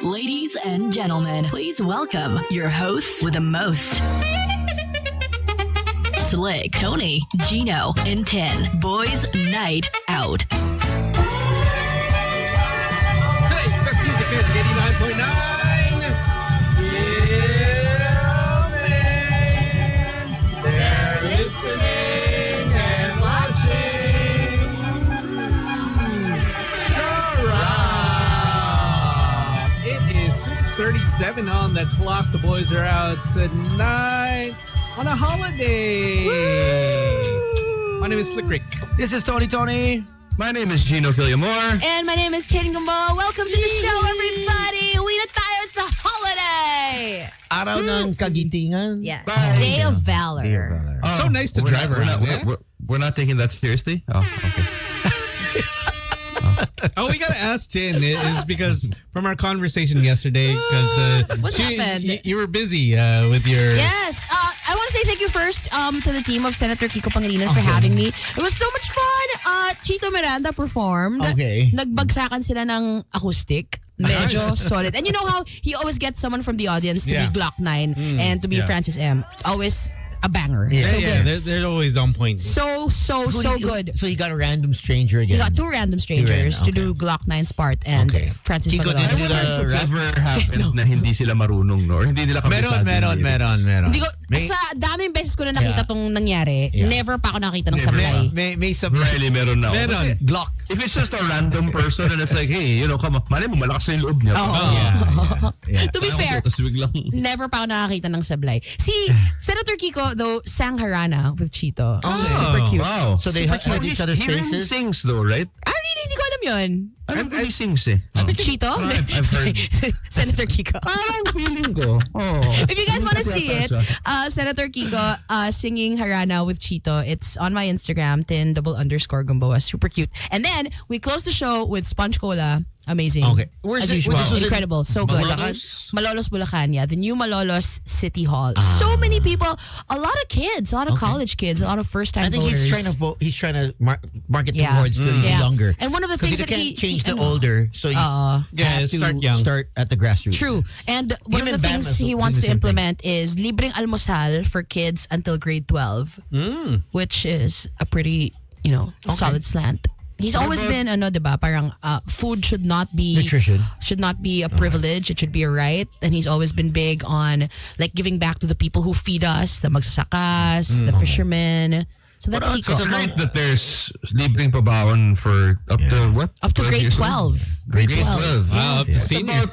Ladies and gentlemen, please welcome your hosts with the most. Slick, Tony, Gino, and 10. Boys Night Out. Today's best music is 89.9. Yeah, man. They're listening and watching. Sarah. It is 6:37 on the clock. The boys are out tonight on a holiday. Woo! My name is Slick Rick. This is Tony. My name is Gino Killiamore. And my name is Tin Gumbo. Welcome to the show, everybody. Uwi na tayo. It's a holiday. Araw ng kagitingan. Yes. Bye. Day of Valor. Day of Valor. So nice to drive around. We're not taking that seriously? Oh, okay. Oh, we gotta ask Tin is because from our conversation yesterday, because What happened? You were busy with your. Yes. I want to say thank you first to the team of Senator Kiko Pangilinan for having me. It was so much fun. Chito Miranda performed. Okay. Nagbagsakan sila ng acoustic. Medyo solid. And you know how he always gets someone from the audience to be Glock 9 and to be Francis M. Always a banger. Yeah. So good. They're always on point. So good. So you got a random stranger again. You got two random strangers to do Glock 9's part and Francis Kiko, Pangilinan. did you Ever happened na hindi sila marunong, no? Or hindi nila kabisado? Meron. Hindi ko, sa daming beses ko na nakita tong nangyari, never pa ako nakita ng sablay. May sablay. Really, meron na. Meron. Glock. If it's just a random person and it's like, hey, you know, come on, mali mo, malakas na yung loob niya. Yeah. To be fair, Tapos biglang, never pa ako nakakita ng sablay. Si Senator Kiko, though, sang Harana with Chito. Super cute. wow. So they Super had cute. each other's He really faces. sings though, right? Really, hindi ko alam yun. Alam ko he sings eh. Chito? I've heard. Senator Kiko. Parang feeling ko. Oh. If you guys want to see it, Senator Kiko singing Harana with Chito, it's on my Instagram, tin_Gumboa. Super cute. And then, we close the show with Sponge Cola. Amazing. Okay. As usual. This was in Incredible. So good. Malolos? Malolos, Bulacan. Yeah. The new Malolos City Hall. So many people. A lot of kids. A lot of college kids. A lot of first-time I think voters. he's trying to market towards the younger. And one of the Because things you that can't change the older, so you have to start young. start at the grassroots. True. And one Him of and the Bam things also he do wants the to same implement is libreng almusal for kids until grade 12, which is a pretty, solid slant. He's always been, diba, parang food should not be Nutrition. should not be a privilege. It should be a right. And he's always been big on like giving back to the people who feed us, the magsasakas, the fishermen. So that's But Kiko. it's great that there's libreng pabaon for up to what? Up to grade years old? 12. Grade 12. Wow, up to senior.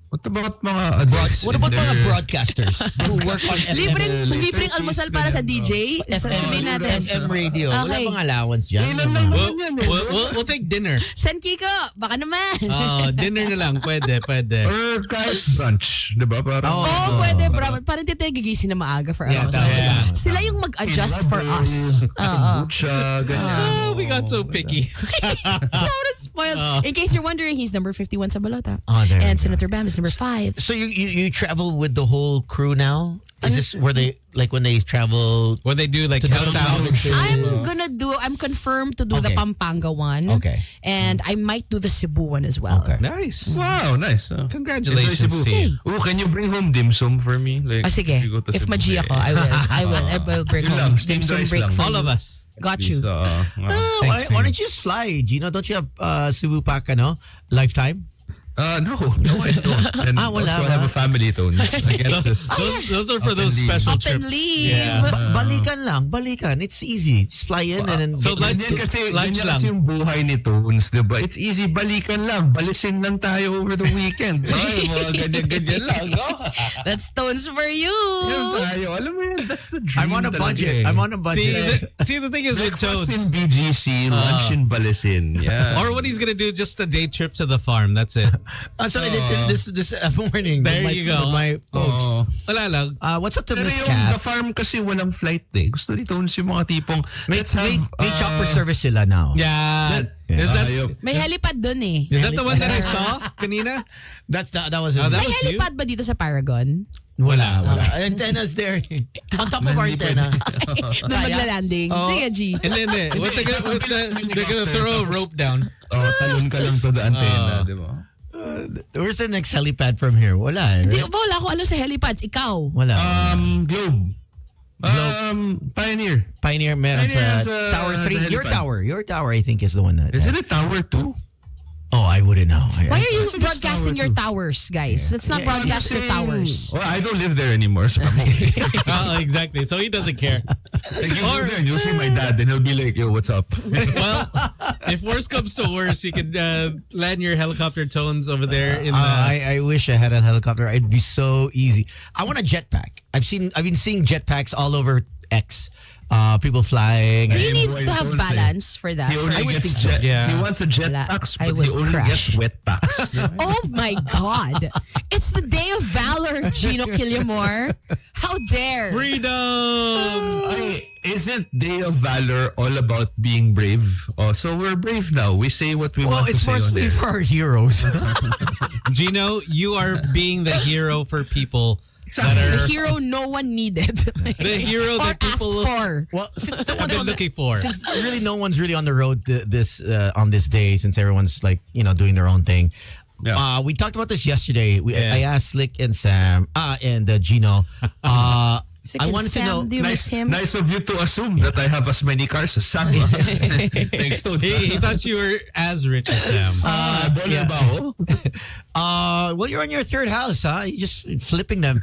What about mga adults? What about in mga their- Broadcasters who work on Libreng almusal para sa DJ. Sabihin natin. FM radio? Wala Okay. bang allowance dyan? Ilan lang naman yan eh. We'll take dinner. San Kiko, baka naman. Dinner na lang. Pwede. Or kahit brunch, di ba? Parang, Pwede, bro. Parang hindi tayo gigising na maaga for Yeah, almusal. tama. Sila yung mag-adjust for us. kombucha, ganyan. We got so picky. So spoiled. In case you're wondering, he's number 51 sa balota. There we And go. Senator Bam is number 5. So you travel with the whole crew now? Is this where they like when they travel? When they do like To the countdowns. provinces. I'm confirmed to do the Okay. Pampanga one. Okay. And I might do the Cebu one as well. Okay. Nice. Wow, nice. Congratulations to you. Oh, can you bring home dim sum for me? Like, Sige. you go to If Cebu, Maji ako, I will bring Yun home lang, steamed dim sum rice break lang. for All you. of us. Got you. Why don't you slide? Don't you have Cebu Pack, lifetime? No, I don't. And wala, also, I have a family, Tony. Those are for those special Up trips. and leave. Yeah. Balikan. It's easy. Just fly in and then... So lunch Ganyan lang. kasi yung buhay ni Tones, di ba? It's easy, balikan lang. Balisin lang tayo over the weekend. Ay, mga ganyan lang, no? That's stones for you. Yan tayo. Alam mo yun, that's the dream. I'm on a talaga budget. eh. I'm on a budget. See, the thing is with Breakfast Toads. in BGC, lunch in Balisin. Yeah. Or what he's gonna do, just a day trip to the farm. That's it. So I did this morning. There with you go. With my folks. Wala lang. What's up to Pero Miss yung Cat? the farm kasi walang flight eh. Gusto ni Tones yung mga tipong, May let's have... chopper service sila now. Yeah. Is that May helipad dun eh. is that the one that I saw kanina? That was Oh, that May was you? helipad ba dito sa Paragon? wala. Antenna's there. On top of our antenna. Doon magla-landing. Sige, G. And then they're gonna throw a rope down. Talon ka lang to the antenna, di ba? Where's the next helipad from here? Wala. Hindi, Right? wala ko alam sa helipads. Ikaw. Wala. Globe. Pioneer. Pioneer meron Pioneer has sa a- Tower has a 3. Your helipad. tower, I think, is the one that. Is it a tower too? Oh, I wouldn't know. Why are you think it's broadcasting tower your too. towers, guys? Let's not Yeah, broadcast your towers. Well, I don't live there anymore, so I'm okay. Exactly. So he doesn't care. Like, you go there and you'll see my dad and he'll be like, yo, what's up? Well, if worse comes to worse, you could land your helicopter tones over there in the. I wish I had a helicopter. It'd be so easy. I want a jetpack. I've been seeing jetpacks all over X. People flying. Do you need boy, to have don't say. balance for that? He only I would gets think so. Yeah. He wants a jet Wala. packs, I but would he only crash. gets wet packs. Oh my God. It's the day of valor, Gino Killiamore. How dare. Freedom! Hey, isn't Day of Valor all about being brave? Oh, so we're brave now. We say what we Well, want to it's say on there. for our heroes. Gino, you are being the hero for people that The are hero no one needed. the hero or that people asked for. Well, since no have one's been on the, looking for. since really no one's really on the road on this day, since everyone's like doing their own thing. Yeah. We talked about this yesterday. Yeah. I asked Slick and Sam and Gino. I wanted to know. Do you miss him? Nice of you to assume that I have as many cars as Sam. Thanks, Toad. He thought you were as rich as Sam. Bole yeah. ba ako? Well, you're on your third house, huh? You just flipping them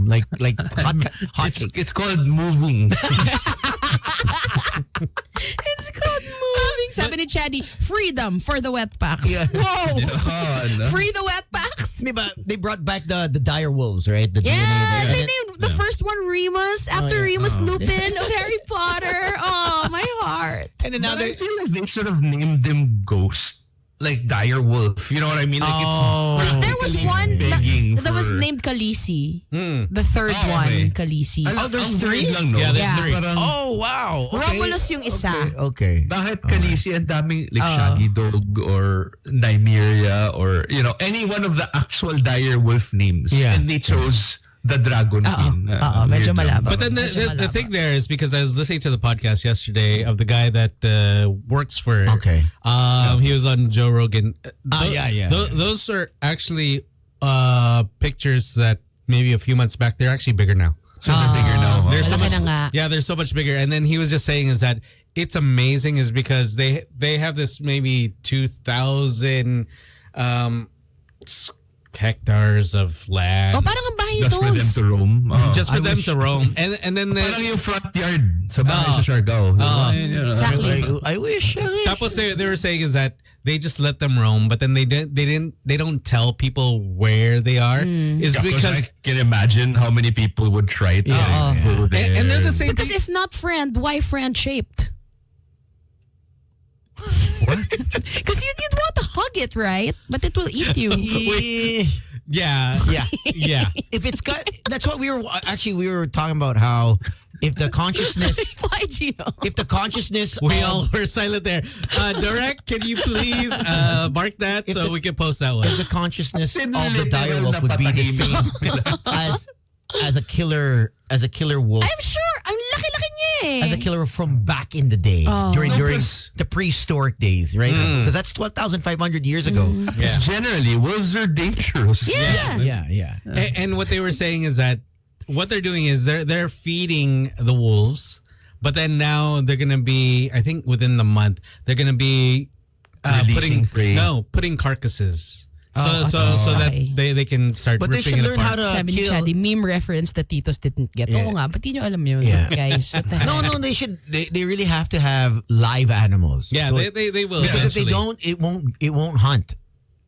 like hot It's cakes. called moving. It's called moving. Sabi ni Chaddy, freedom for the wet packs. Yeah. Whoa. no? Free the wet packs. But they brought back the dire wolves, right? The Yeah, DNA. they named the first one Remus after yeah. Remus Lupin of Harry Potter. Oh, my heart. And then now But I they. feel like they should have named them Ghost. Like dire wolf. You know what I mean? Like it's There was one begging that was for- named Khaleesi. The third Oh, one, okay. Khaleesi. Oh, there's Ang three? weird lang, no? Yeah, there's Yeah. three. Parang, Oh wow! Okay. Romulus yung isa. Okay. Bakit Khaleesi ang daming like Shaggy Dog or Nymeria or any one of the actual dire wolf names, Yeah. and they chose the dragon queen. Medyo Weird lang. malabo. But then the thing there is because I was listening to the podcast yesterday of the guy that works for. Okay. He was on Joe Rogan. yeah. Those are actually pictures that maybe a few months back. They're actually bigger now. So they're bigger now. They're so Malaki much. na nga. Yeah, they're so much bigger. And then he was just saying is that it's amazing is because they have this maybe 2,000 hectares of land. Oh, parang ang bahay ni Just for them Tones. to roam. Just for them to roam. And then Parang yung front yard sa bahay sa Siargao. Exactly. I wish. tapos they were saying is that they just let them roam, but then they don't tell people where they are. Is I because can imagine how many people would try to go there. and they're the same Because thing. if not friend, why friend shaped? What? Because you'd want to hug it, right? But it will eat you. Yeah. Yeah. If it's got, that's what we were talking about. How if the consciousness, Why, Gino? if the consciousness, We of- all were silent there. Direct, can you please mark that so we can post that one? if the consciousness of the Literal dire wolf na would be the patahimik. same as a killer wolf. I'm sure. Ang laki-laki niya eh. As a killer from back in the day, during Plus- the prehistoric days, right? Because that's 12,500 years ago. Because generally, wolves are dangerous. Yeah. And what they were saying is that what they're doing is they're feeding the wolves, but then now they're gonna be, I think within the month, they're gonna be Releasing prey. putting carcasses. So that Okay. they can start But they ripping should it learn how apart. to Sabi ni kill. Chaddy, meme reference that Titos didn't get. Yeah. Oo nga, ba't di nyo alam yun, Yeah. guys? What the heck? No, they should. They really have to have live animals. Yeah, So- they will. because if they eventually. don't, it won't hunt.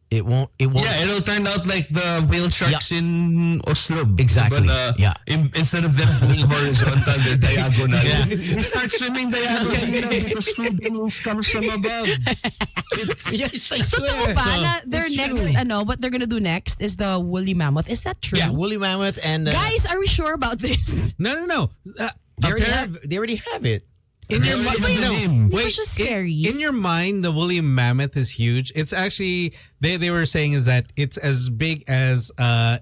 It won't. Yeah, it'll turn out like the whale sharks in Oslo. Exactly. But, Yeah. Instead of them being horizontal, they're diagonal. Yeah. They start swimming diagonally because food comes from above. It's Yes, I Totoo swear. ba na their it's next, true. what they're gonna do next is the woolly mammoth? Is that true? Yeah, woolly mammoth and Guys, are we sure about this? No. they already have it. in your Wait, mind, no, name. It was just scary. In your mind, the woolly mammoth is huge. It's actually they were saying is that it's as big as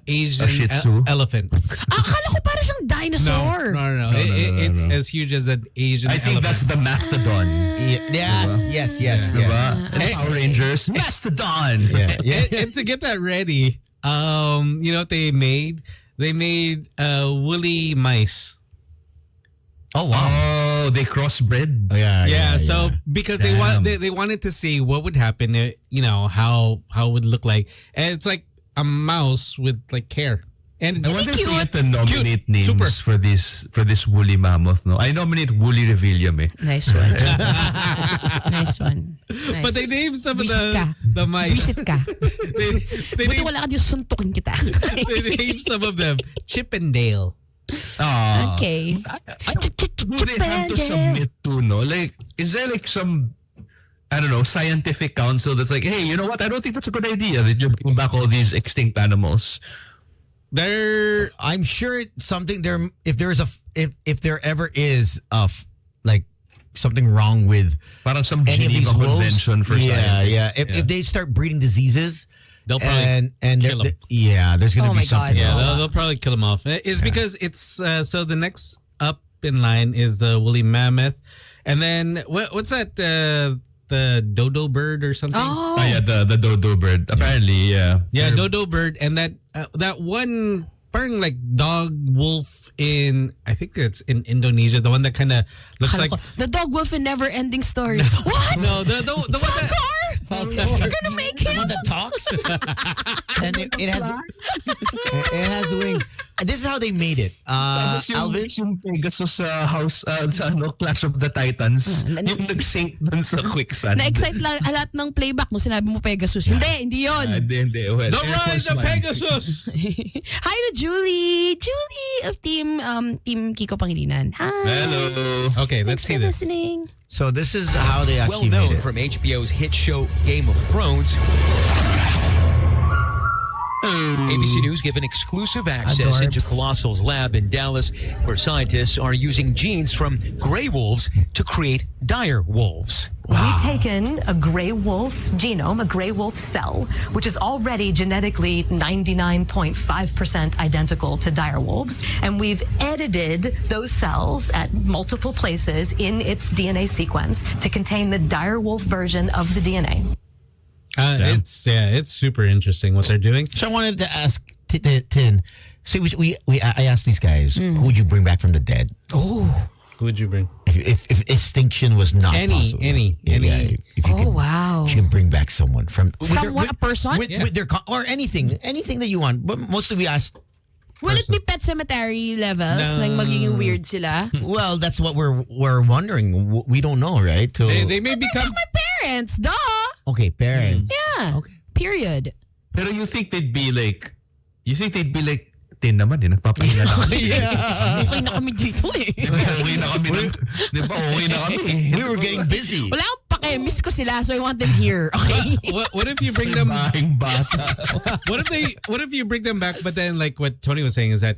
Asian A Shih Tzu? elephant. Akala ko para siyang dinosaur. No. It's as huge as an Asian I think elephant. that's the mastodon. Yes. Diba? And Power Rangers, mastodon. And to get that ready, you know what they made? They made woolly mice. Oh wow. Oh, they crossbred. Oh, yeah. So because Damn. they wanted to see what would happen, you know, how it would look like. And it's like a mouse with like hair. And I wonder if we cute. get to nominate Cute. names Super. for this woolly mammoth. No, I nominate woolly Revillum. Nice one. Nice one. Nice. But they named some of Visit ka. the mice. Visit ka. They Buti named, wala ka dito suntukin kita. they named some of them Chippendale. Ah. Okay. Who they have to submit to, no? Like, is there like some, I don't know, scientific council that's like, hey, you know what? I don't think that's a good idea that you bring back all these extinct animals. I'm sure it's something there. If there ever is like something wrong with Parang some any of Geneva these wolves, Convention for science. yeah. If they start breeding diseases, They'll probably and kill 'em. there's gonna Oh be my something. God. Yeah, wrong. they'll probably kill them off. It's because it's so the next up in line is the woolly mammoth, and then what's that? The dodo bird or something? Oh. Yeah, the dodo bird. Apparently, yeah. Yeah, dodo bird, and that one parang like dog wolf in I think it's in Indonesia. The one that kind of looks Akala like ko, the dog wolf in Never Ending Story. What? no the one that. You're gonna make him? One that talks, and it has wings. And this is how they made it. Alvin, Yung Pegasus sa house, sa Clash of the Titans. Yung nag-sync dun sa quicksand. Na-excite lang lahat ng playback mo. Sinabi mo Pegasus. Hindi yun. Hindi. Well, The Air Rise Force of One. Pegasus. Hi to Julie. Julie of Team Kiko Pangilinan. Hi. Hello. Okay, let's Thanks see for this. listening. so this is how they Well actually made known it. from HBO's hit show Game of Thrones. ABC News given exclusive access into Adorbs. Colossal's lab in Dallas, where scientists are using genes from gray wolves to create dire wolves. We've taken a gray wolf genome, a gray wolf cell, which is already genetically 99.5% identical to dire wolves. And we've edited those cells at multiple places in its DNA sequence to contain the dire wolf version of the DNA. It's super interesting what they're doing. So I wanted to ask Tin. So I asked these guys, who would you bring back from the dead? Who would you bring? If extinction was not possible. Any. If you Oh, wow. If you can bring back someone from Someone, a person? with their or anything that you want. But mostly we ask. Will it be Pet Cemetery levels? No. Like magiging weird sila? Well, that's what we're wondering. We don't know, right? Till, They may become. My parents, duh. okay, parents. Yeah. Okay. Period. Pero you think they'd be like, Tin naman nagpapahinga na kami. Okay na kami dito eh. Okay na kami. Di ba? Okay na kami. We were getting busy. Wala akong pake. Miss ko sila, so I want them here. Okay? What if you bring them? Bahing bata. What if you bring them back? But then, like what Tony was saying is that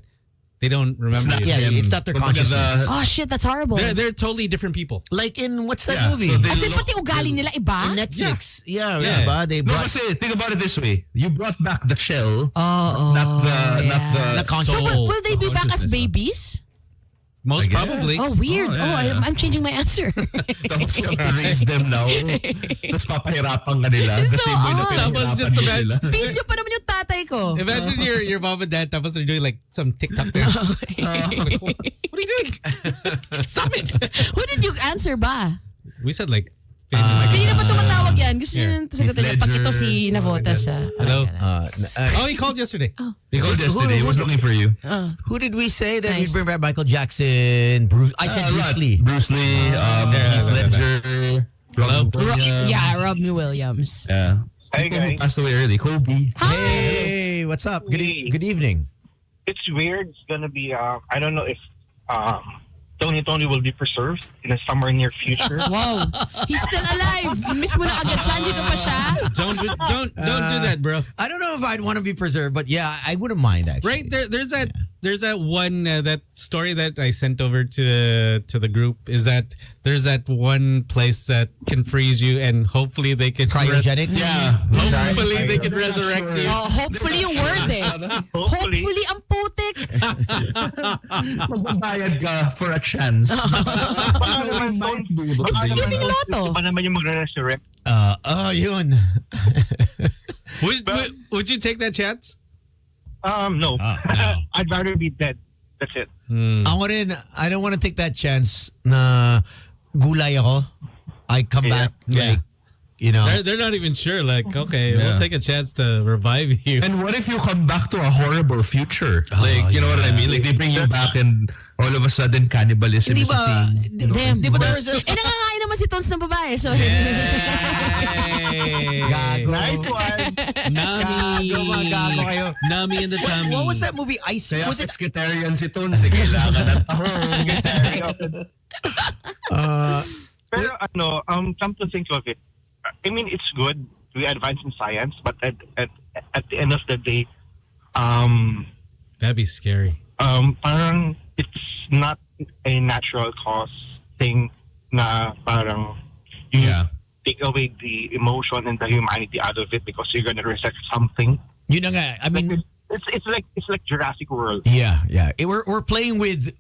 they don't remember. you. Yeah, it's not their Kumbaga consciousness. Oh shit, that's horrible. They're totally different people. Like in what's that Yeah, movie? so they As in, look- pati ugali nila iba? Netflix. Yeah, Yeah. diba? They No, brought kasi think about it this way. You brought back the shell, Oh, not the the So console. will they be back as babies? Most I guess. probably. Oh, weird. Oh, yeah. I'm changing my answer. Tapos you have to raise them now. Tapos papahirapan ka nila. The So, same way na oh. Tapos pinahirapan just mo imagine- sila. Pilyo pa naman yung tatay ko. Imagine your mom and dad. Tapos they're doing like some TikTok dance. What are you doing? Stop it! Who did you answer ba? We said like. famous. Hindi na ba tumatawag yan? Gusto niyo nang sagutin niya. Pag ito Ledger. si Navota sa... Hello. Uh, Oh, he called yesterday. He called yesterday. He was looking for you. who did we say that Nice. we bring back? Michael Jackson, Bruce. I said Bruce Lee. Bruce Lee, Heath Ledger, Rob Williams. Yeah, Robbie Williams. Yeah. Hey People who guys, passed away early. Kobe. Hey, what's up? Hey. Good evening. it's weird. It's gonna be I don't know if Tony will be preserved in a somewhere near future. Wow. He's still alive. Miss mo na agad siya. Dito pa siya. Don't do that, bro. I don't know if I'd want to be preserved, but yeah, I wouldn't mind actually. Right there's that one that story that I sent over to the group is that there's that one place that can freeze you and hopefully they can Cryogenics? Yeah. Hopefully they can resurrect you. Oh, hopefully yung word eh. Hopefully ang putik. Magbabayad ka for a chance. It's giving lotto. Pa naman yung magre-resurrect. Yun. Would you take that chance? No. No. I'd rather be dead. That's it. Ako rin, I don't want to take that chance na gulay ako. I come back like, you know. They're not even sure. Like, okay, we'll take a chance to revive you. And what if you come back to a horrible future? Like, you know what I mean? Like, they bring you back and all of a sudden cannibalism Di is a ba, thing. Damn. di ba there was a... Nangangain naman si Tones ng babae. So, Gago. Nice one. Gago kayo. Nami in the tummy. What was that movie? Ice? Kaya Was it? pescatarian si Tones, kailangan ng tahong. Pero come to think of it, I mean, it's good. We advance in science, but at the end of the day, That'd be scary. parang it's not a natural cause thing na parang you take away the emotion and the humanity out of it because you're gonna reset something. Yun na nga. I mean, It's like Jurassic World. yeah. We're playing with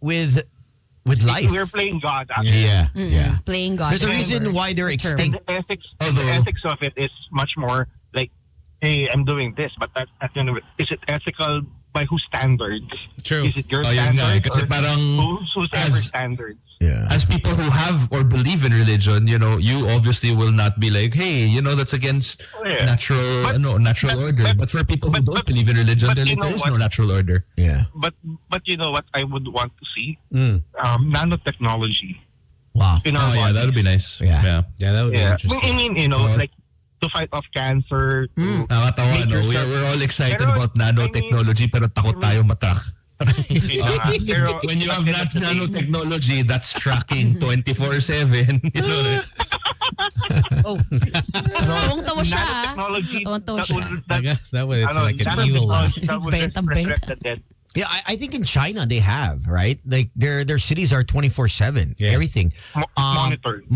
life. We're playing God. Actually. Yeah. playing God. There's a reason why they're And extinct. the ethics of it is much more like, hey, I'm doing this, but at the end of it, is it ethical by whose standards? True. Is it your Oh, yun nga, standards kasi or parang whoever as- standards? Yeah. As people who have or believe in religion, you know, you obviously will not be like, hey, you know, that's against Yeah. natural order. But for people who don't believe in religion, but there you know is what? no natural order. Yeah. But you know what I would want to see? Nanotechnology Wow. in our Oh, yeah, bodies. that would be nice. Yeah. Yeah, that would be Yeah. interesting. I mean, you know, like to fight off cancer. Nakatawa, Make no? yourself- We're all excited Pero, about nanotechnology, pero takot tayo matrack. Pero When you have not nanotechnology, that's tracking 24/7. You know, right? Oh. Tawang-tawa siya. nanotechnology Tawang-tawa that siya. would That way it's like an evil laugh. nanotechnology that would Bentang resurrect the dead. Yeah, I think in China they have, right? Like their cities are 24/7. Yeah. Everything monitored.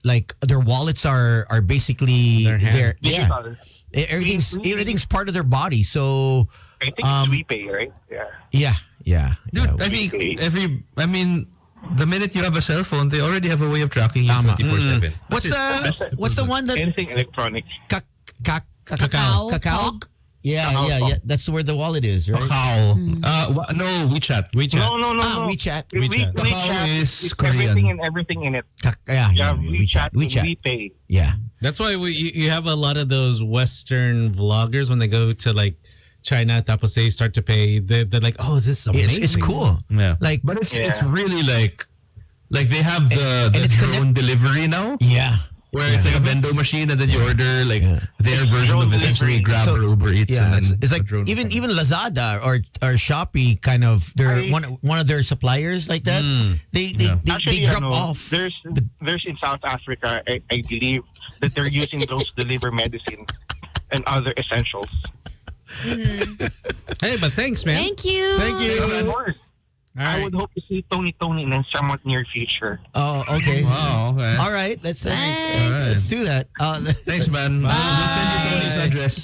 Like their wallets are basically Their hand. there. Yeah. Digital. Everything's part of their body. So I think it's WePay, right? Yeah. yeah. Dude, I think the minute you have a cell phone, they already have a way of tracking you Tama. 24/7. What's the one that Anything electronic. Cacao. Cacao? Yeah. That's where the wallet is, right? Kakao. No, WeChat. No. WeChat. Kakao is Korean. Everything in it. Yeah, WeChat. WeChat. WePay. Yeah. That's why you have a lot of those Western vloggers when they go to like China, tapos they start to pay. They're like, oh, this is amazing. It's cool. Yeah. Like, But it's really like they have the it's drone delivery now, yeah. where it's like a vending machine and then you order like their version Drone of essentially delivery. Grab or Uber Eats. Yeah, and then it's like a drone. even Lazada or Shopee kind of they're one of their suppliers like that. They Actually, drop off. There's in South Africa, I believe that they're using those to deliver medicine and other essentials. Hey, but thanks, man. Thank you. Of course. All I right. would hope to see Tony in a somewhat near future. Oh, okay. Wow. Okay. All right, let's Thanks. let's do that. Thanks, man. We'll send you Tony's address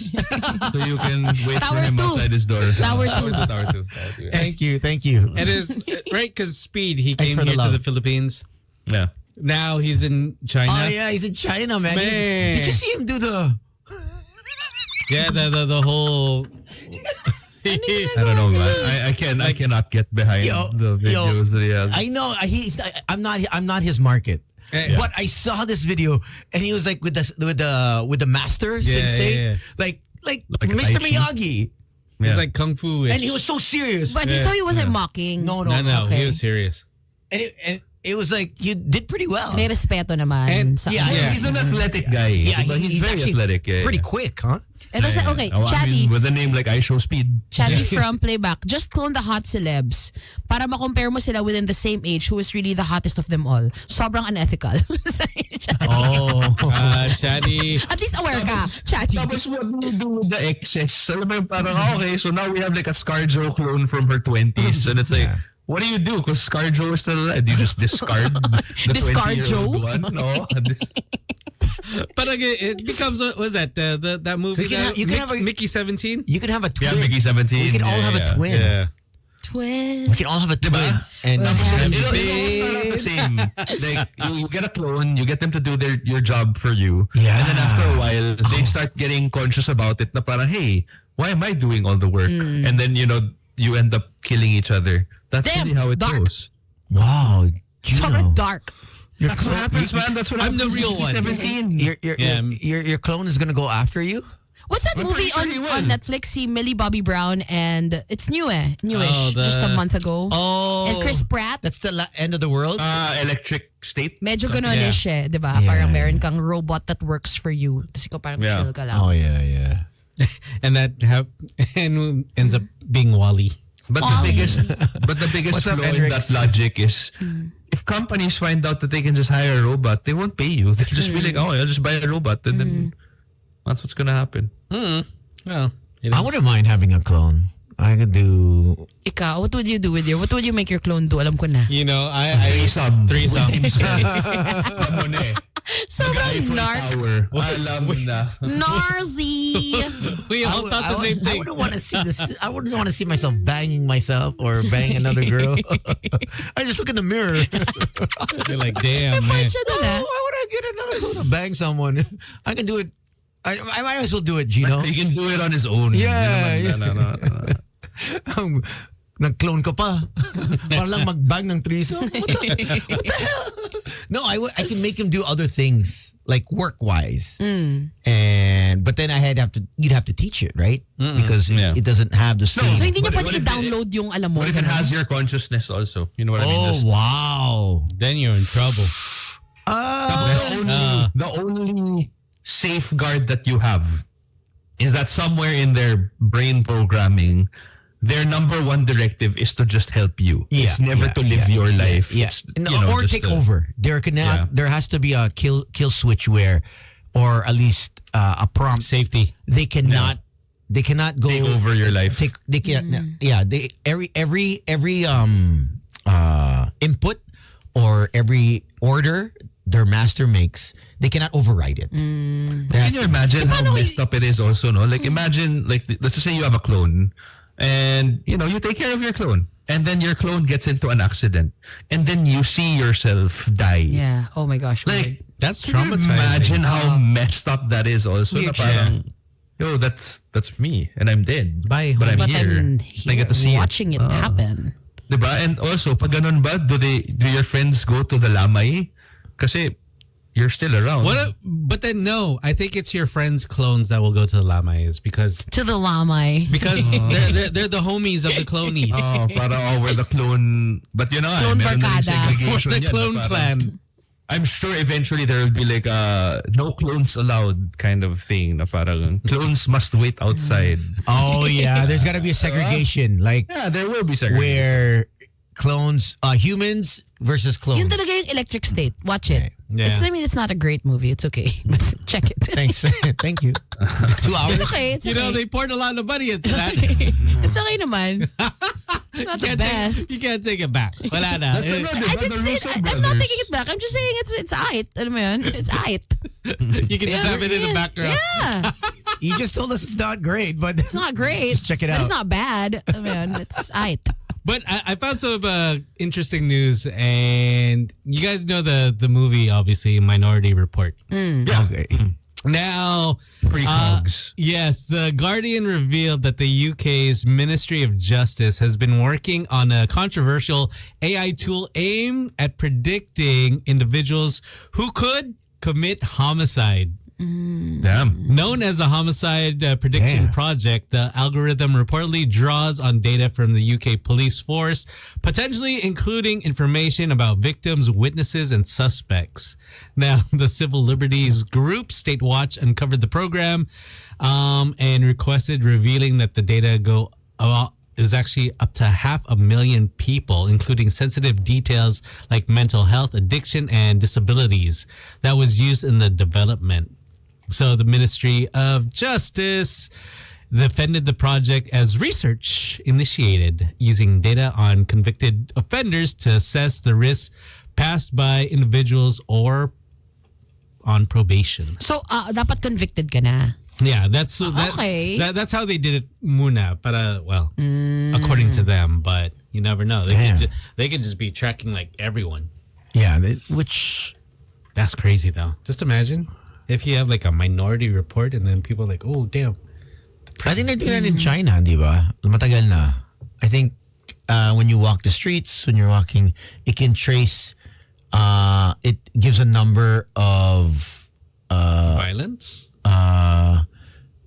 so you can wait for Tower him 2. outside his door. Tower 2. Tower 2. Thank you. It is right because Speed. He Thanks came for the here to love. the Philippines. Yeah. Now he's in China. Oh yeah, he's in China, man. Man. Did you see him do the? Yeah, the whole. I don't know, man. I cannot get behind the videos. Yeah. I know I'm not his market. Yeah. But I saw this video and he was like with the master sensei, yeah. like Tai Mr. Chi? Miyagi, It's like kung fu. and he was so serious. But so he wasn't mocking. No, No, Okay. he was serious. And it was like you did pretty well. May respeto naman. And- sa yeah, He's an athletic guy. Yeah, Diba? He's very actually athletic. Yeah, pretty yeah. quick, huh? Ito sa, okay, Oh, I Chatty. mean, with a name like I Show Speed. Chatty from Playback. Just clone the hot celebs para ma-compare mo sila within the same age who is really the hottest of them all. Sobrang unethical. Oh. Chatty. At least aware ka, Chatty. Tapos what do you do with the excess? Alam mo yung parang, okay, so now we have like a ScarJo clone from her 20s. And it's like, what do you do? Because ScarJo is still alive. Do you just discard the Discard 20-year-old Joe? one? No. But again, it becomes what was that that movie? So you can have a- Mickey 17. You can have a twin. Yeah, Mickey 17. We can all have a twin. Yeah. Twin. We can all have a twin. And It'll all start out the same. Like you get a clone, you get them to do your job for you. Yeah. And then after a while, they start getting conscious about it. Na parang, hey, why am I doing all the work? And then you end up killing each other. That's Damn, really how it dark. goes. wow. Sobrang dark. That's what happens, man. That's what I'm the happens real with one. 17. Your clone is gonna go after you? What's that I'm movie pretty sure he will. on Netflix? See Millie Bobby Brown and it's newish, Oh, just a month ago. Oh. And Chris Pratt. That's the end of the world? Electric State. Medyo ganun-ish eh, di ba? Parang meron kang robot that works for you. Tapos ikaw parang Yeah. chill ka lang. Oh, yeah. And that and ends up being Wally. But the biggest What's up, flaw in Hendrix? that logic is if companies find out that they can just hire a robot, they won't pay you. They'll just be like, oh, I'll just buy a robot. And then that's what's going to happen. Well, I wouldn't mind having a clone. I could do... Ikaw, what would you do with what would you make your clone do? Alam ko na. You know, I Threesome. Sobrang narc. Alam na. Narzy. We all thought the same I thing. wouldn't want to see this. I wouldn't want to see myself banging myself or bang another girl. I just look in the mirror. You're like, damn, man. Siya doon ah. Why would I get another clone to bang someone? I can do it. I might as well do it, Gino. He can do it on his own. Yeah, Hindi naman, no. Nag-clone ka pa. Para lang mag-bang ng threesome. What the hell? No, I can make him do other things, like work-wise. But then you'd have to teach it, right? Because it doesn't have the same. So hindi niya What pwede if i-download yung alam mo. What if it ganun? has your consciousness also? You know what I mean? Oh, Just- wow. Then you're in trouble. the only safeguard that you have is that somewhere in their brain programming, their number one directive is to just help you. It's never to live your life. Yes, It's, you know, or just take a- over. There has to be a kill switch where, or at least a prompt. Safety. They cannot go Take over your life. They can't. Yeah, every input or every order their master makes, they cannot override it. Can you imagine how messed up it is also, no? Like imagine, like let's just say you have a clone and you take care of your clone and then your clone gets into an accident and then you see yourself die. Yeah. Oh my gosh. Like That's can you traumatizing. imagine how messed up that is also. Na Huge. parang, yo, that's me and I'm dead. Bye, But I'm But here. I'm I get to see watching it happen. Diba? And also, pag ganun ba, do your friends go to the lamay? Kasi you're still around. But then no, I think it's your friends' clones that will go to the Lamayas because To the lamay. they're the homies of the clonies. Oh, we're the clone. But Clone meron na rin barkada. segregation We're the yan, clone na parang- clan. I'm sure eventually there will be like a no clones allowed kind of thing. Na parang clones must wait outside. Oh yeah, there's got to be a segregation, like Yeah, there will be segregation. where clones, humans versus clones. Yun talaga yung Electric State. Watch it. Yeah. It's not a great movie. It's okay. But check it. Thanks, thank you. 2 hours. It's okay. It's You know, okay. they poured a lot of money into that. It's okay naman. It's not the best. You can't take it back. Wala na. That's another, I the didn't say Russo it. I'm not brothers. taking it back. I'm just saying it's aight. Alam mo yun? It's aight. You can just have it in the background. Yeah. You just told us it's not great, but It's not great. Just check it But out. it's not bad. Alam mo yun? It's aight. But I found some interesting news, and you guys know the movie, obviously, Minority Report. Yeah. Okay. Now, Precogs. yes, the Guardian revealed that the UK's Ministry of Justice has been working on a controversial AI tool aimed at predicting individuals who could commit homicide. Damn. Known as the Homicide Prediction Yeah. Project, the algorithm reportedly draws on data from the UK police force, potentially including information about victims, witnesses, and suspects. Now, the civil liberties group State Watch uncovered the program and requested revealing that the data is actually up to 500,000 people, including sensitive details like mental health, addiction, and disabilities that was used in the development. So the Ministry of Justice defended the project as research initiated using data on convicted offenders to assess the risks passed by individuals or on probation. So, dapat convicted ka na. Yeah, that's Okay. that's how they did it muna, according to them, but you never know. They could just be tracking like everyone. Yeah, which That's crazy though. Just imagine if you have like a minority report and then people are like, oh damn. I think they're doing that in China, di ba? Matagal na. I think when you walk the streets, when you're walking, it can trace. It gives a number of. Violence?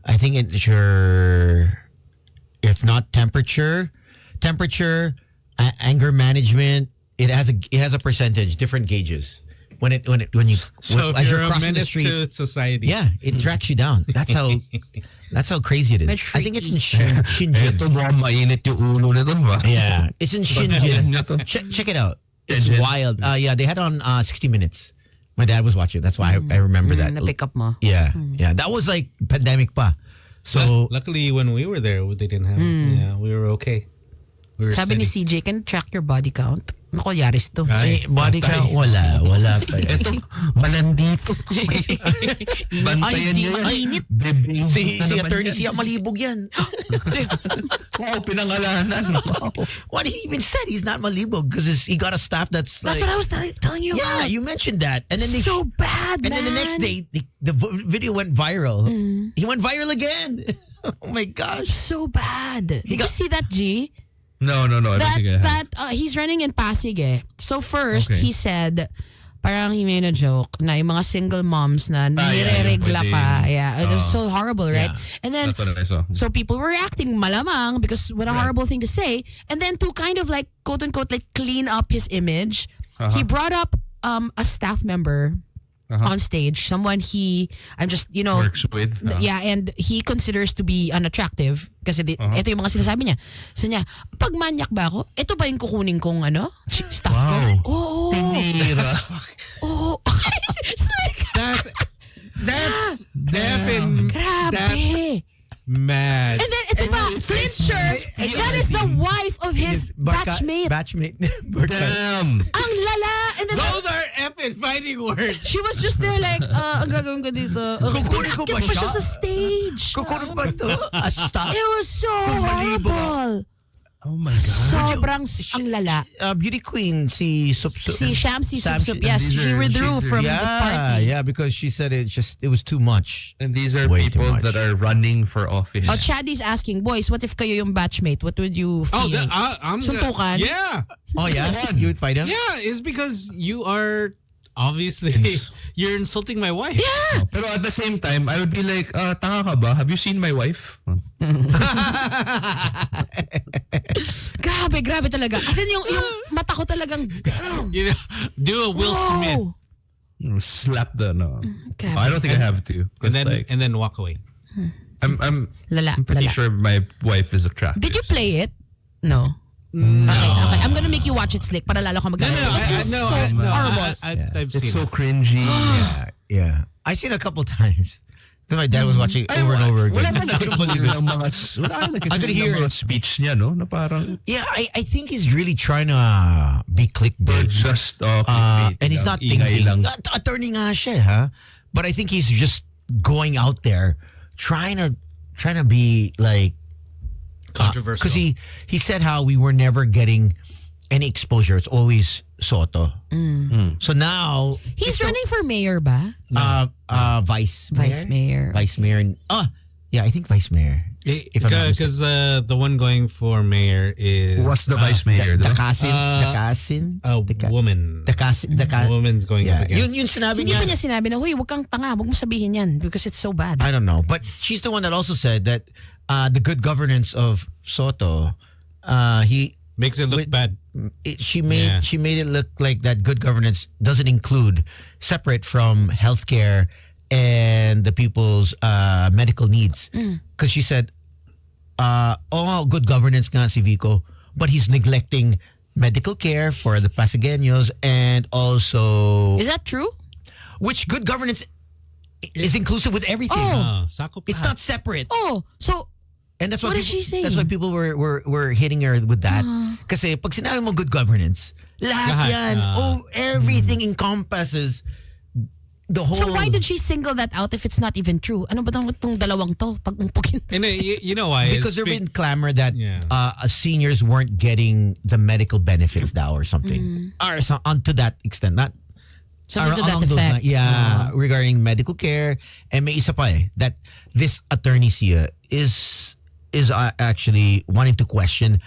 I think it's your, if not temperature, anger management. It has a percentage, different gauges. When you So as if you're you're a crossing the menace street, to society. yeah, it tracks you down. That's how crazy it is. Bit I think it's in Eto Shenzhen. mukhang mainit yung ulo nito ba? Yeah, it's in Shenzhen. Check it out. It's Shenzhen? wild. Yeah, they had it on 60 Minutes. My dad was watching. That's why I remember that. Na-pick up mo. Yeah, yeah. That was like pandemic pa. So Luckily when we were there, they didn't have it. Yeah, we were okay. We were Sabi ni steady. CJ, can you track your body count? Nako, yaris to. eh, body count, wala pa. Ito, malandito. Bantayan niyo yan. Mainit. Bibing Si na naman attorney yan. siya malibog yan. Oo, pinangalanan. Wow. What he even said, he's not malibog because he got a staff that's That's like. what I was telling you Yeah, about. you mentioned that, and then they So bad, and then the next day the video went viral. He went viral again. Oh my gosh. So bad. Did you got- see that, G? No, I don't think I have. He's running in Pasig eh. So first, Okay. he said, parang he made a joke na yung mga single moms na nire-regla yung pa. pwedeng- Yeah, it was so horrible, right? Yeah. And then, That's what I saw. so people were reacting malamang because what a horrible thing to say. And then to kind of like, quote unquote, like clean up his image, he brought up a staff member on stage, someone I'm just, Works with. yeah, and he considers to be unattractive kasi ito yung mga sinasabi niya. So niya, pag manyak ba ako, ito ba yung kukunin kong staff ko? Oo. Tinira. Oo. It's like, That's deafening. grabe. That's mad. And then ito pa, clincher, that is the wife of his batchmate. Batchmate. Damn. Ang lala. And then Those are effing fighting words. she was just there like, ang gagawin ko dito. Kukunin ko ba Inakyat pa siya? siya sa stage. Kukunin ba ito? A staff. It was so Malibo. horrible. Oh my God. Sobrang ang lala. Beauty queen, si Sup. Si Shamsi Sup Sup, Shamsi- yes, These she are- withdrew she's- from the Yeah, party. yeah, because she said it was too much. And these are Way too people much. that are running for office. Oh, Chaddy's asking, boys, what if kayo yung batchmate? What would you feel? I'm Suntukan? Yeah. Oh yeah, you would fight him? Yeah, it's because you are obviously you're insulting my wife. Yeah. Pero at the same time, I would be like, tanga ka ba? Have you seen my wife? Grabe talaga. As in, yung mata ko talagang, damn. You know, do a Will Smith Whoa. Slap the no. Grabe. I don't think I have to. and then walk away. I'm Lala, pretty lala. sure my wife is attractive. Did you play it? No. Okay. I'm gonna make you watch it, Slick, para lalo ka magalit. Because it was so horrible. I've seen It's so it. cringy. Yeah. I seen it a couple times. My dad was watching it over and over again. I couldn't believe it. I could hear it. it. Speech niya, no? Na parang, Yeah, I think he's really trying to be clickbait. just And he's not ingay thinking. lang. Attorney nga siya, huh? But I think he's just going out there trying to be like Controversial. because he said how we were never getting any exposure. It's always Soto. So now He's running for mayor ba? vice Vice mayor. Vice mayor. Yeah, I think vice mayor. If I'm not mistaken. Because the one going for mayor is What's the vice mayor? The though? cousin. a woman. The cousin. A woman's going up against. Yun sinabi Hindi niya. ba niya sinabi na, huy, wag kang tanga, wag mo sabihin yan because it's so bad. I don't know. But she's the one that also said that the good governance of Soto, he Makes it look bad. she made it look like that good governance doesn't include separate from healthcare and the people's medical needs. Because she said, good governance nga si Vico, but he's neglecting medical care for the Pasagueños and also... Is that true? Which good governance is inclusive with everything. Sako pa. It's not separate. Oh, so And that's What why is she saying? That's why people were hitting her with that. Kasi pag sinabi mo good governance, lahat yan. Everything encompasses the whole... So why did she single that out if it's not even true? Ano ba itong dalawang to? Pag-umpukin. And you know why? Because there been clamor that seniors weren't getting the medical benefits daw or something. Or to that extent. Not Something to that along those effect. lines. Regarding medical care. And may isa pa that this attorney Sia is actually wanting to question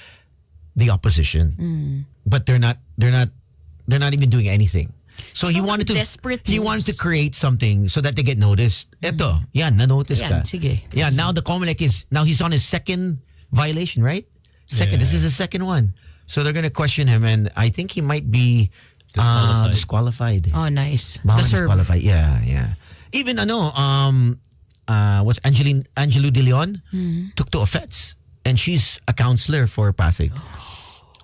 the opposition. But they're not even doing anything. So he wanted to desperate he moves. wanted to create something so that they get noticed. Eto, na-notice ka. Yan, sige. Yeah, now the Comelec now he's on his second violation, right? Second. This is his second one. So they're going to question him and I think he might be disqualified. Oh, nice. Baka Deserve. disqualified. Yeah. Even what's Angelo De Leon took to offense and she's a counselor for Pasig.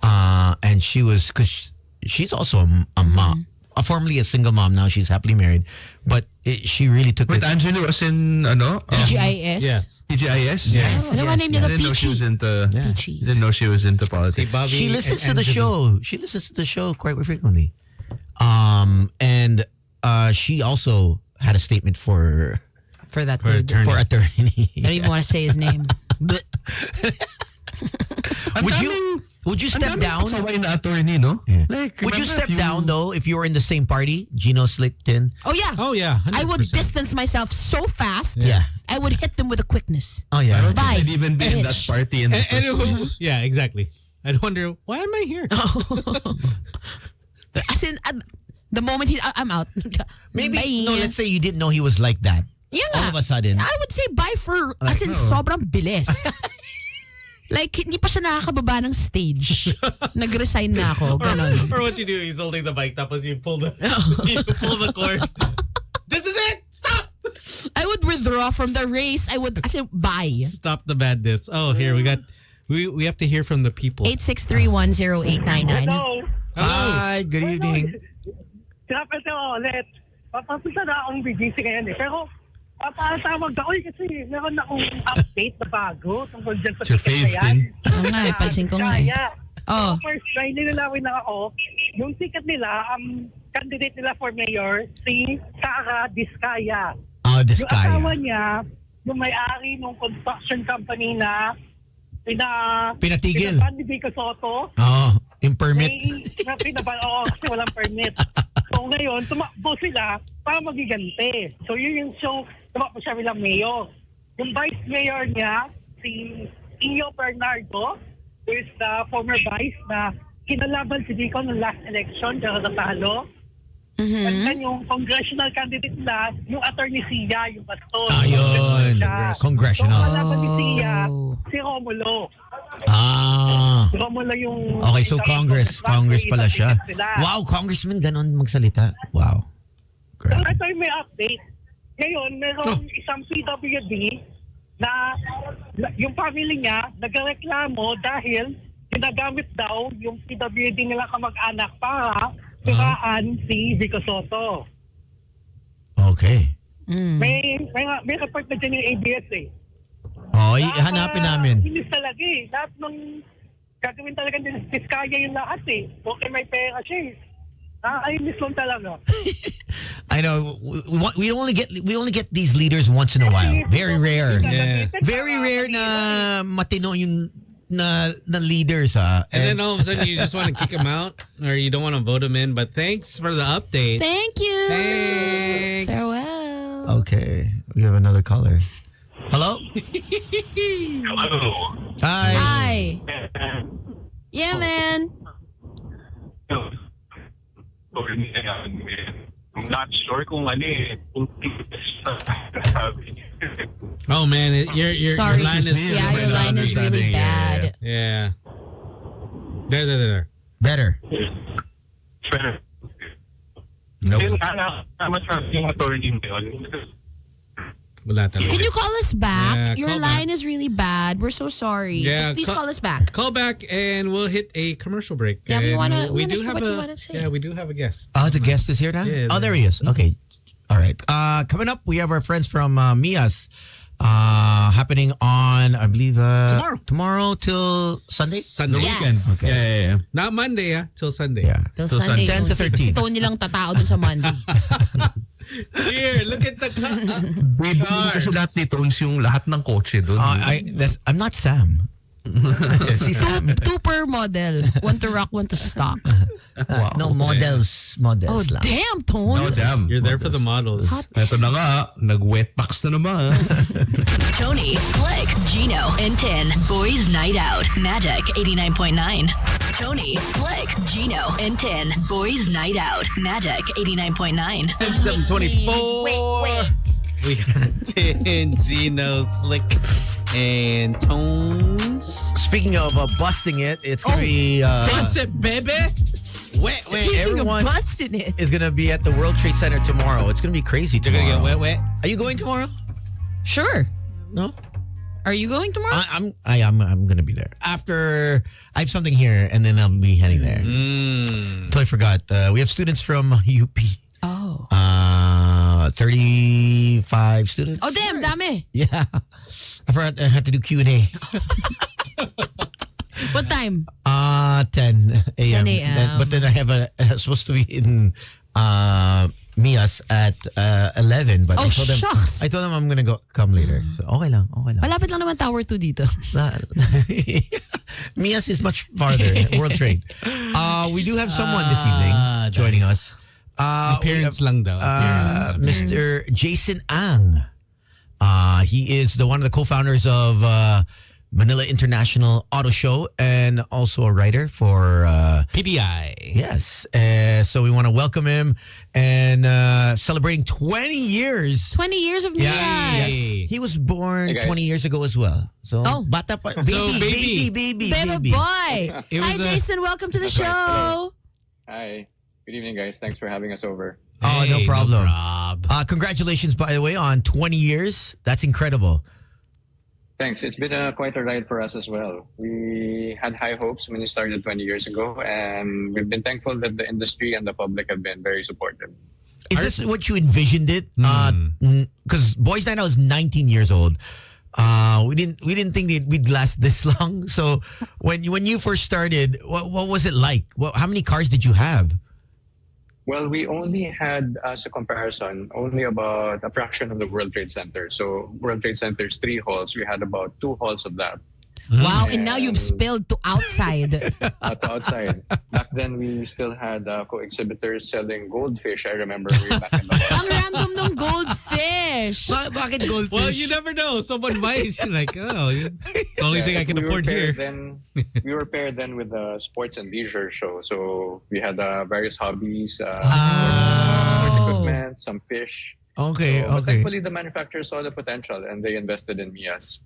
And she was, because she's also a mom. Formerly a single mom, now she's happily married. But she really took Wait, it. Angelo was in TGIS? Yes. TGIS? Yes. Ano ba name niya? I didn't know she was into. Peachy. Didn't know she was into politics. Bobby She listens and to the Angelo. show. She listens to the show quite frequently. And she also had a statement for For that For dude. attorney. attorney. I don't even want to say his name. Would you step down? Saway na attorney, no? Yeah. Like, Would you remember step if down though if you were in the same party? Gino slipped in. Oh yeah. Oh yeah, 100%. I would distance myself so fast. Yeah. I would hit them with a quickness. Oh yeah. Bye. I'd even be in that Bitch. party in the And first place. yeah, exactly. I'd wonder, why am I here? As in, the moment I'm out. Maybe Bye. no. Let's say you didn't know he was like that. Yun All nga. of a sudden. I would say bye for, as in, sobrang bilis. Like, hindi pa siya nakakababa ng stage. Nag-resign na ako. Ganon. Or what you do, he's holding the mic, tapos you pull the cord. This is it! Stop! I would withdraw from the race. I would, as in, bye. Stop the madness. Oh, here, we have to hear from the people. 863-10899. Hello. Hi. Good evening. Dapat ako ulit. Papapisa na akong BGC ngayon eh. Pero papatawag ako kasi meron akong update na bago tungkol dyan sa It's your ticket na fave yan. thing. Oo nga, ipansin ko nga eh. Kaya, Oh. first try nilalawin na ako, yung ticket nila, ang candidate nila for mayor, si Sara Diskaya. Oh, Yung asawa Diskaya. niya, yung may-ari ng construction company na Pinatigil. pinaban ni Vico Soto. Oh, yung permit. Kasi walang permit. So ngayon, tumakbo sila para magiganti. So yun yung show, tumakbo siya bilang mayor. Yung vice mayor niya, si Io Bernardo, who is the former vice na kinalaban si Vico ng last election, pero natalo. And then yung congressional candidate nila, yung attorney Sia, yung pastor. Ayun. So Congressional. kalaban ni Sia, si Romulo. Si Romulo yung... Okay, so Congress pala siya. Wow, congressman ganon magsalita. Wow. So Grabe. ito yung may update. Ngayon, meron isang PWD na yung family niya nagreklamo dahil ginagamit daw yung PWD nila kamag-anak para siraan si Vico Soto. Okay. May report na dyan yung ABS eh. Oh, hanapin namin. Inis talaga eh. Lahat ng gagawin talaga din Diskaya yung lahat eh. Okay, may pera siya eh. Nakakainis lang talaga. I know we only get these leaders once in a while. Very rare. Yeah. Very rare na matino yung na leaders And then all of a sudden you just want to kick him out or you don't want to vote him in. But thanks for the update. Thank you. Thanks. Farewell. Okay, we have another caller. Hello? Hello. Hi. Hi. Yeah, man. I'm not sure kung ano eh. Oh man, your Sorry. line is Yeah, your line is really bad. yeah. There. Better. Nope. Wala talaga. Can you call us back? Yeah, Your call line is really bad. We're so sorry. Yeah, Please call- call us back. Call back and we'll hit a commercial break. Yeah, we And wanna we hear do have what you a wanna say. yeah, we do have a guest. Oh, the guest is here now? Yeah, oh, there he is. Okay. All right. Coming up, we have our friends from Mia's happening on, I believe, Tomorrow. Tomorrow till Sunday? Sunday. Yes. Weekend. Okay. Yeah. Not Monday, till Sunday. Yeah. Till Till Sunday. 10 to 13. Si Tony lang tatao dun sa Monday. Here, look at the Baby, kasi lahat ni Tones yung lahat ng kotse doon. I'm not Sam. Si Sam. Two per model. One to rock, one to stock. No, models. Models Oh, lang. damn, Tones. No, damn. You're there for the models. Ito na nga, nag-wet packs na naman. Tony, Slick, Gino, and 10. Boys Night Out. Magic 89.9. Tony, Slick, Gino, and 10. Boys Night Out. Magic 89.9. 724. We got 10, Gino, Slick, and Tones. Speaking of busting it, it's going to be... Bust it, baby. wet. Speaking Everyone of busting it. is going to be at the World Trade Center tomorrow. It's going to be crazy You're tomorrow. gonna get wet. Are you going tomorrow? Sure. No? Are you going tomorrow? I'm going to be there. After I have something here, and then I'll be heading there. Totally forgot. We have students from UP. Oh. 35 students. Oh, damn, dami. Yeah. I forgot I had to do Q&A. What time? 10 a.m. 10 a.m. But then I have supposed to be in Mia's at 11. But Oh, shucks. I told them I'm gonna come later. So okay lang. Malapit lang naman Tower 2 dito. Mia's is much farther. World Trade. We do have someone this evening joining us. Appearance lang daw. Mr. Jason Ang. He is one of the co-founders of Manila International Auto Show and also a writer for PDI. Yes. So we want to welcome him and celebrating 20 years. 20 years of Mia's. Yes. He was born 20 years ago as well. So bata pa, baby. Baby boy. It Hi, was a- Jason. Welcome to the show. Hi. Good evening, guys. Thanks for having us over. Oh, no Hey, problem. prob. Congratulations, by the way, on 20 years. That's incredible. Thanks. It's been quite a ride for us as well. We had high hopes when we started 20 years ago, and we've been thankful that the industry and the public have been very supportive. Is this what you envisioned it? Because Boys Night Out is 19 years old. We didn't think we'd last this long. So when you first started, what was it like? How many cars did you have? Well, we only had, as a comparison, only about a fraction of the World Trade Center. So World Trade Center's 3 halls. We had about 2 halls of that. Wow, and now you've spilled to outside. To outside. Back then, we still had co-exhibitors selling goldfish. I remember we were back in the Ang random ng goldfish. Bakit goldfish? Well, you never know. Someone might like, it's the only thing I can afford here. We were paired then with the sports and leisure show. So we had various hobbies, sports equipment, some fish. Okay. But thankfully, the manufacturers saw the potential and they invested in Mia's.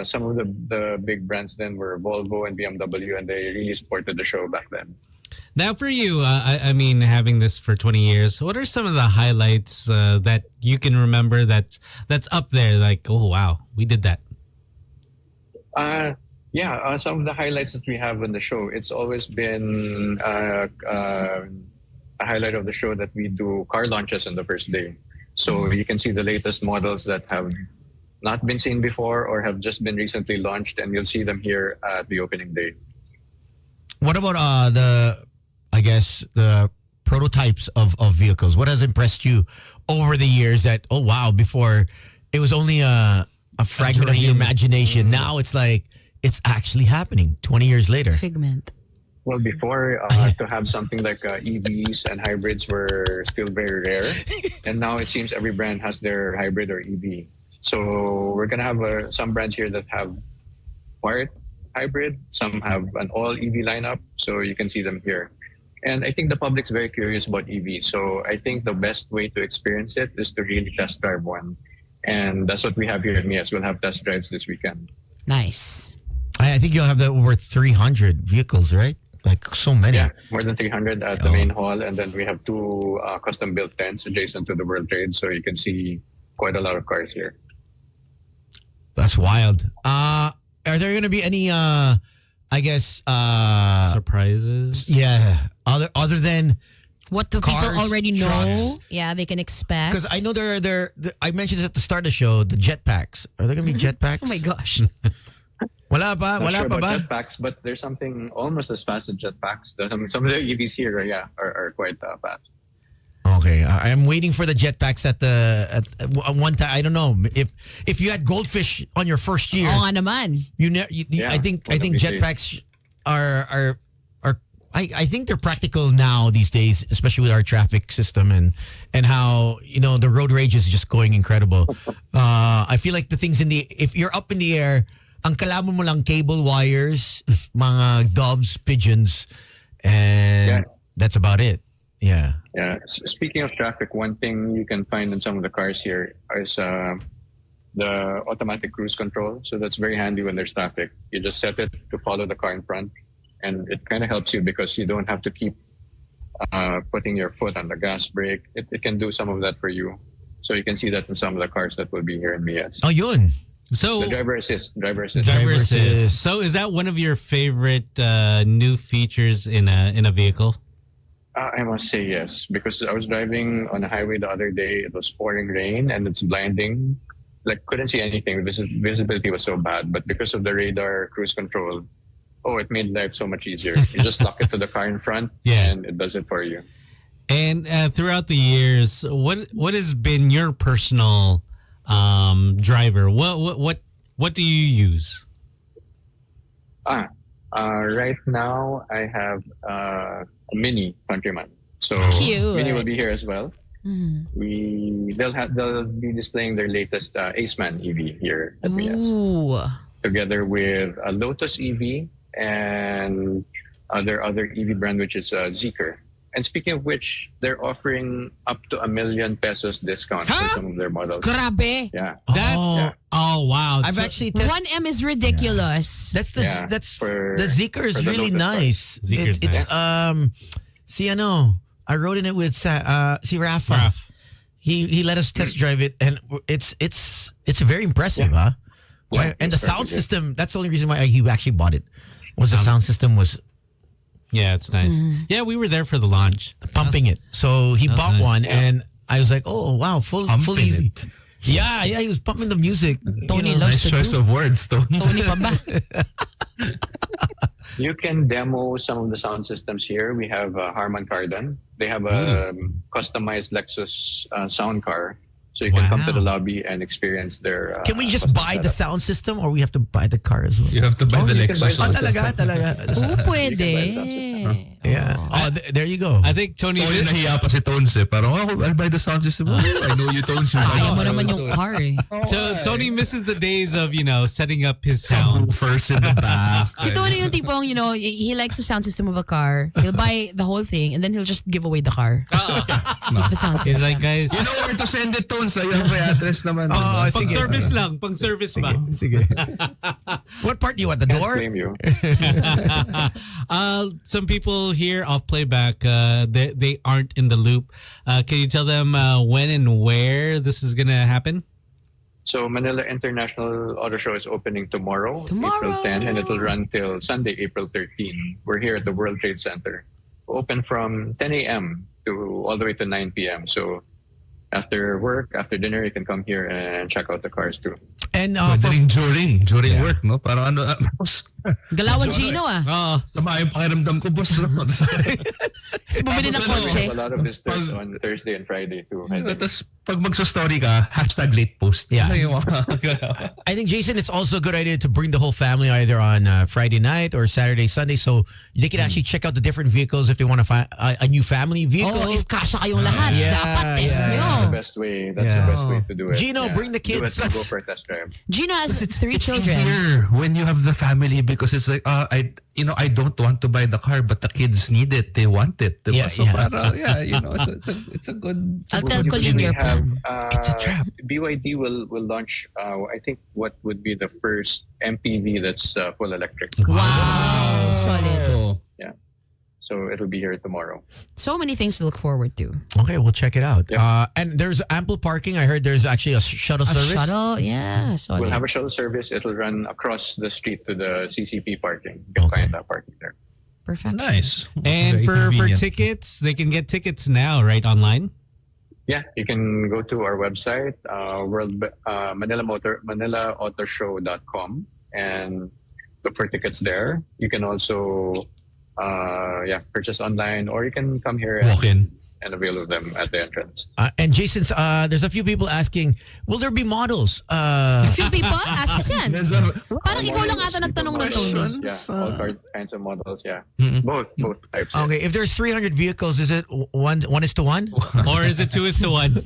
Some of the big brands then were Volvo and BMW, and they really supported the show back then. Now, for you, I mean, having this for 20 years, what are some of the highlights that you can remember that's up there? Like, oh, wow, we did that. Some of the highlights that we have on the show, it's always been a highlight of the show that we do car launches on the first day. So you can see the latest models that have not been seen before or have just been recently launched, and you'll see them here at the opening day. What about the prototypes of vehicles? What has impressed you over the years that, oh wow, before it was only a fragment of your imagination. Now it's like it's actually happening 20 years later. Figment. Well, before to have something like EVs and hybrids were still very rare, and now it seems every brand has their hybrid or EV. So we're gonna have some brands here that have wired hybrid. Some have an all EV lineup. So you can see them here. And I think the public's very curious about EV. So I think the best way to experience it is to really test drive one. And that's what we have here at Mias. We'll have test drives this weekend. Nice. I think you'll have over 300 vehicles, right? Like so many. Yeah, more than 300 at the main hall. And then we have 2 custom-built tents adjacent to the World Trade. So you can see quite a lot of cars here. That's wild. Are there going to be any, surprises? Yeah. Other than What do cars, people already know? trucks. Yeah, they can expect. Because I know I mentioned this at the start of the show, the jetpacks. Are there going to be jetpacks? Oh my gosh. Wala pa? Not Wala sure pa about ba? jetpacks, but there's something almost as fast as jetpacks. Some of the EVs here, are quite fast. Okay, I'm waiting for the jetpacks at one time. I don't know if you had goldfish on your first year. Oo nga naman. I think one of these jetpacks are I think they're practical now these days, especially with our traffic system and how the road rage is just going incredible. I feel like the things if you're up in the air, ang kalaman mo lang cable wires, mga doves, pigeons, and that's about it. Yeah. Yeah. Speaking of traffic, one thing you can find in some of the cars here is the automatic cruise control. So that's very handy when there's traffic. You just set it to follow the car in front, and it kind of helps you because you don't have to keep putting your foot on the gas brake. It can do some of that for you. So you can see that in some of the cars that will be here in Mias. Oh, yun. So The driver assist. driver assist. So is that one of your favorite new features in a vehicle? I must say yes, because I was driving on a highway the other day. It was pouring rain and it's blinding. Like, couldn't see anything. Visibility was so bad. But because of the radar cruise control, it made life so much easier. You just lock it to the car in front, and it does it for you. And throughout the years, what has been your personal driver? What do you use? Right now I have a Mini Countryman. So Cute. Mini will be here as well. They'll be displaying their latest Aceman EV here at Mias, Ooh. together with a Lotus EV and their other EV brand, which is Zeekr. And speaking of which, they're offering up to ~1 million pesos discount for some of their models. Grabe. Yeah. Oh wow! I've actually 1M is ridiculous. That's the Zeekr is for the really Lotus nice. Zeekr's It's I rode in it with Rafa. He let us test drive it, and it's very impressive, huh? Yeah, And the it's sound perfect. system. That's the only reason why he actually bought it. Was the sound system was Yeah, it's nice. Yeah, we were there for the launch. pumping it. So he That was bought nice. one, and I was like, oh wow, full Pumping EV. it. Yeah, he was pumping the music. Tony you know. loves Nice choice of words, Tony. Tony pa ba? You can demo some of the sound systems here. We have Harman Kardon. They have a customized Lexus sound car. So you can come to the lobby and experience their Can we just custom buy the setup. sound system, or we have to buy the car as well? You have to buy the you can buy Lexus. sound Talaga. Oo, pwede. Yeah. Oh, there you go. I think Tony. Tony, nahiya pa si Tones eh. Parang, I'll buy the sound system. I know you, Tones. Ayaw mo naman yung car eh. So Tony misses the days of setting up his sounds. First in the back. Si Tony yung tipong, he likes the sound system of a car. He'll buy the whole thing and then he'll just give away the car. Keep the sound He's system. like, guys, You know where to send it, Tones. Ayun may address naman. Oh, pang sige. service lang, pang service ba? Sige. What part do you want? The Can't door? blame you. Some people here off playback, they aren't in the loop. Can you tell them when and where this is gonna happen? So Manila International Auto Show is opening tomorrow, Tomorrow. April 10, and it will run till Sunday, April 13. We're here at the World Trade Center. Open from 10 a.m. to all the way to 9 p.m. So after work, after dinner, you can come here and check out the cars too. And Pwede rin during work, no? Parang Galawan Gino ah. Oh, Tama yung pakiramdam ko, boss. Bumili ng We kotse. have a lot of visitors on Thursday and Friday too. I think. Tapos pag magsa-story ka, #late post. Yeah. Ano yung mga- I think, Jason, it's also a good idea to bring the whole family either on Friday night or Saturday, Sunday, so they can actually check out the different vehicles if they want to find a new family vehicle. Oh, if kasha kayong lahat, Yeah, dapat test yeah. nyo. That's the best way. That's Yeah. the best way to do it. Gino, bring the Do it, kids. go for a test drive. Gino has 3 It's children. easier when you have the family because it's like, I don't want to buy the car, but the kids need it. They want it. Diba? Yeah, So yeah. para, it's a good. I'll tell We Colleen your have, plan. It's a trap. BYD will launch. I think what would be the first MPV that's full electric. Wow. Solid. Oh. Yeah. So it'll be here tomorrow. So many things to look forward to. Okay, we'll check it out. Yeah. And there's ample parking. I heard there's actually a shuttle A service. shuttle, yeah, solid. We'll have a shuttle service. It'll run across the street to the CCP parking. You can find that parking there. Perfect. Nice. And Very for convenient. tickets, they can get tickets now, right, online? Yeah, you can go to our website, ManilaAutoShow.com, and look for tickets there. You can also, purchase online, or you can come here Walk in. and avail of them at the entrance. And Jason, there's a few people asking, will there be models? Few people, ask us yan. Parang ikaw lang ata nagtanong ng Tony. Yeah, all kinds of models. Yeah, both types. Okay, if there's 300 vehicles, is it 1:1? Or is it 2:1?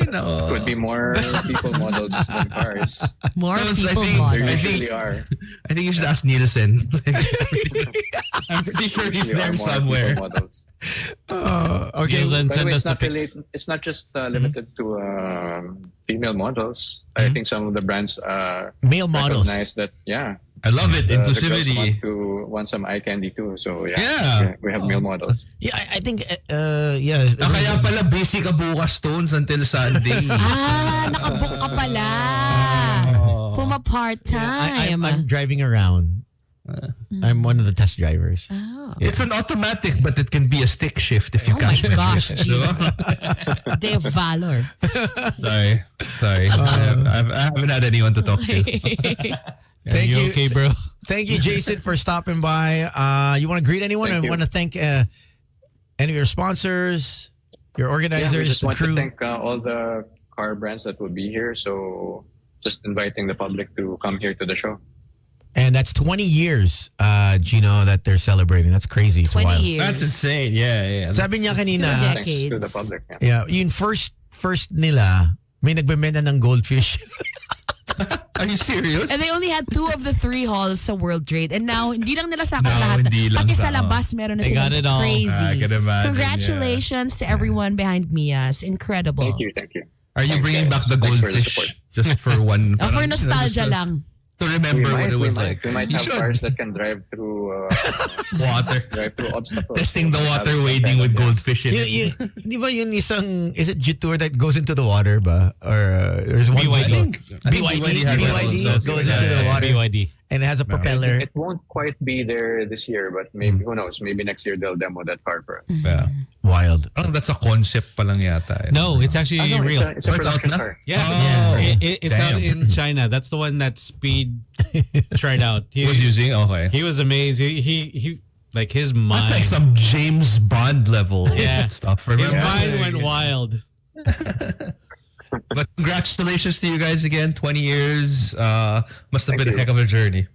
No. Could be more people models than cars. More No, people There models. usually are. I think you should ask Nielsen. I'm pretty sure he's Usually are there more somewhere. people models. Okay. Nielsen, By the send way, us the pics. it's not just limited to female models. I think some of the brands Male models. recognize that. Yeah, I love it. the girls Inclusivity. want some eye candy too. So Yeah. we have male models. Yeah, I think, yeah. Kaya pala busy ka bukas, Stones, until Sunday. Nakabook ka pala. Puma part-time. I'm driving around. I'm one of the test drivers. Oh. It's an automatic, but it can be a stick shift if you Oh my catch me. gosh, Gino. Diba? Day of valor. Sorry. I haven't had anyone to talk to. Thank you you. okay, bro? Thank you, Jason, for stopping by. You want to greet anyone? Thank I you. want to thank any of your sponsors, your Yeah, organizers, we just the want crew. to thank all the car brands that will be here. So just inviting the public to come here to the show. And that's 20 years, Gino, that they're celebrating. That's crazy. It's 20 wild. years. That's insane. Yeah. Sabi niya kanina, Yeah. Thanks to the Decades. public. Yeah. yeah, yung first nila, may nagbebenta ng goldfish. Are you serious? And they only had 2 of the 3 halls sa World Trade. And now, hindi lang nila sakot No, lahat. hindi lang Pati sa sakot. labas, meron na They silang got it all. crazy. I can imagine, Congratulations to everyone behind Mia's. Incredible. Thank you. Are you Thanks, bringing guys. back the Thanks for the goldfish support. just for one? For nostalgia lang. To remember what it We was like. might You have should. cars that can drive through Water. obstacles. Testing the water wading with goldfish in it. Di ba yun isang, is it Jetour that goes into the water ba? Or there's one BYD. BYD has that BYD also. goes Yeah, into the yeah, water BYD. and it has a propeller. It won't quite be there this year, but maybe who knows? Maybe next year they'll demo that car for us. Yeah. Wild. Parang that's a concept pa lang yata. No, it's actually No, real. it's a Oh, it's out production na? car. Yeah, Oh, it's out damn. in China. That's the one that Speed tried out. He was using? Okay. He was amazed. He like his mind. That's like some James Bond level Yeah. stuff. his Remember? mind went wild. But congratulations to you guys again. 20 years. Must have Thank been a you. heck of a journey.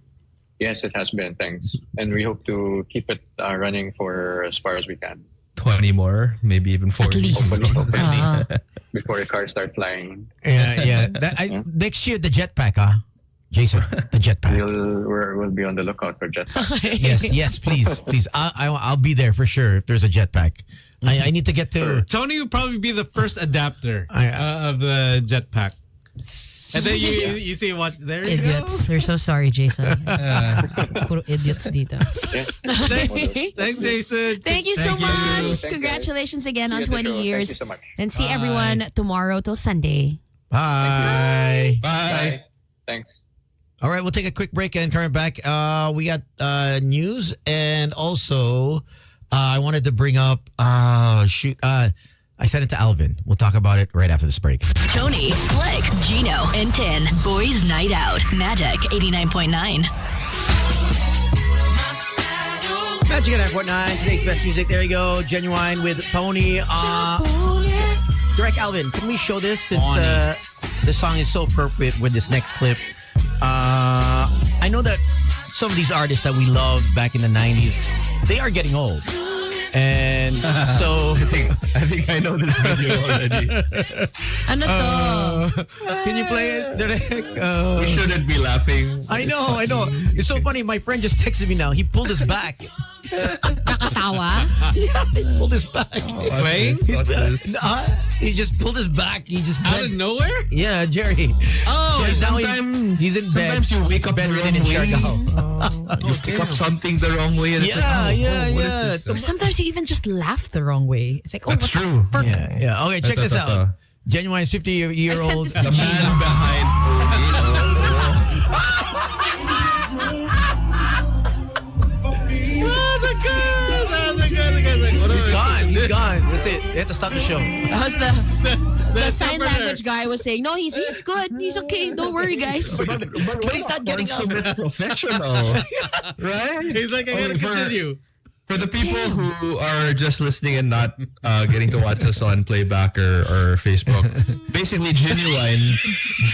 Yes, it has been. Thanks, and we hope to keep it running for as far as we can 20 more, maybe even 40. At least. Hopefully. Ah. before the cars start flying. Yeah. Next year, the jetpack, Jason, the jetpack. We'll be on the lookout for jetpacks. Yes, please. I'll be there for sure if there's a jetpack. I need to get to. Tony would probably be the first adapter I- of the jetpack. And then you see watch there you Idiots. We're so sorry, Jason. Puro idiots dito. go. Thanks, Jason. Thank you so Thank you. much. Thanks, guys. Congratulations again See on you at the 20 show. years. Thank you so much. And see Bye. everyone tomorrow till Sunday. Bye. Bye. Thanks. All right, we'll take a quick break and coming back. We got news and also I wanted to bring up. I sent it to Alvin. We'll talk about it right after this break. Tony, Slick, Gino, and Tin. Boys Night Out. Magic 89.9. Magic 949, today's best music. There you go. Genuine with Pony. Direct Alvin, can we show this? Since the song is so appropriate with this next clip. I know that some of these artists that we loved back in the 90s, they are getting old. And so I think I know this video already. Ano to? can you play it, Direct? We shouldn't be laughing. I know. It's so funny. My friend just texted me now. He pulled his back. Nakatawa? Yeah, he pulled his back. Playing? He just pulled his back. He just Out of nowhere? Yeah, Jerry. Oh, So now sometimes- he's in bed. Sometimes you wake up the bedridden wrong in way. Siargao. You pick up something the wrong way. And it's like, what is Or this? sometimes you even just laugh the wrong way. It's like, oh, That's what true. Yeah. Okay, check this out. Genuine 50-year-old. I sent The this to man behind He's gone. That's it. They have to stop the show. That was the sign language guy was saying, no, he's good. He's okay. Don't worry, guys. But he's not getting up. Consummate professional. Right? He's like, I gotta continue. For the people who are just listening and not getting to watch us on Playback or Facebook, basically Genuine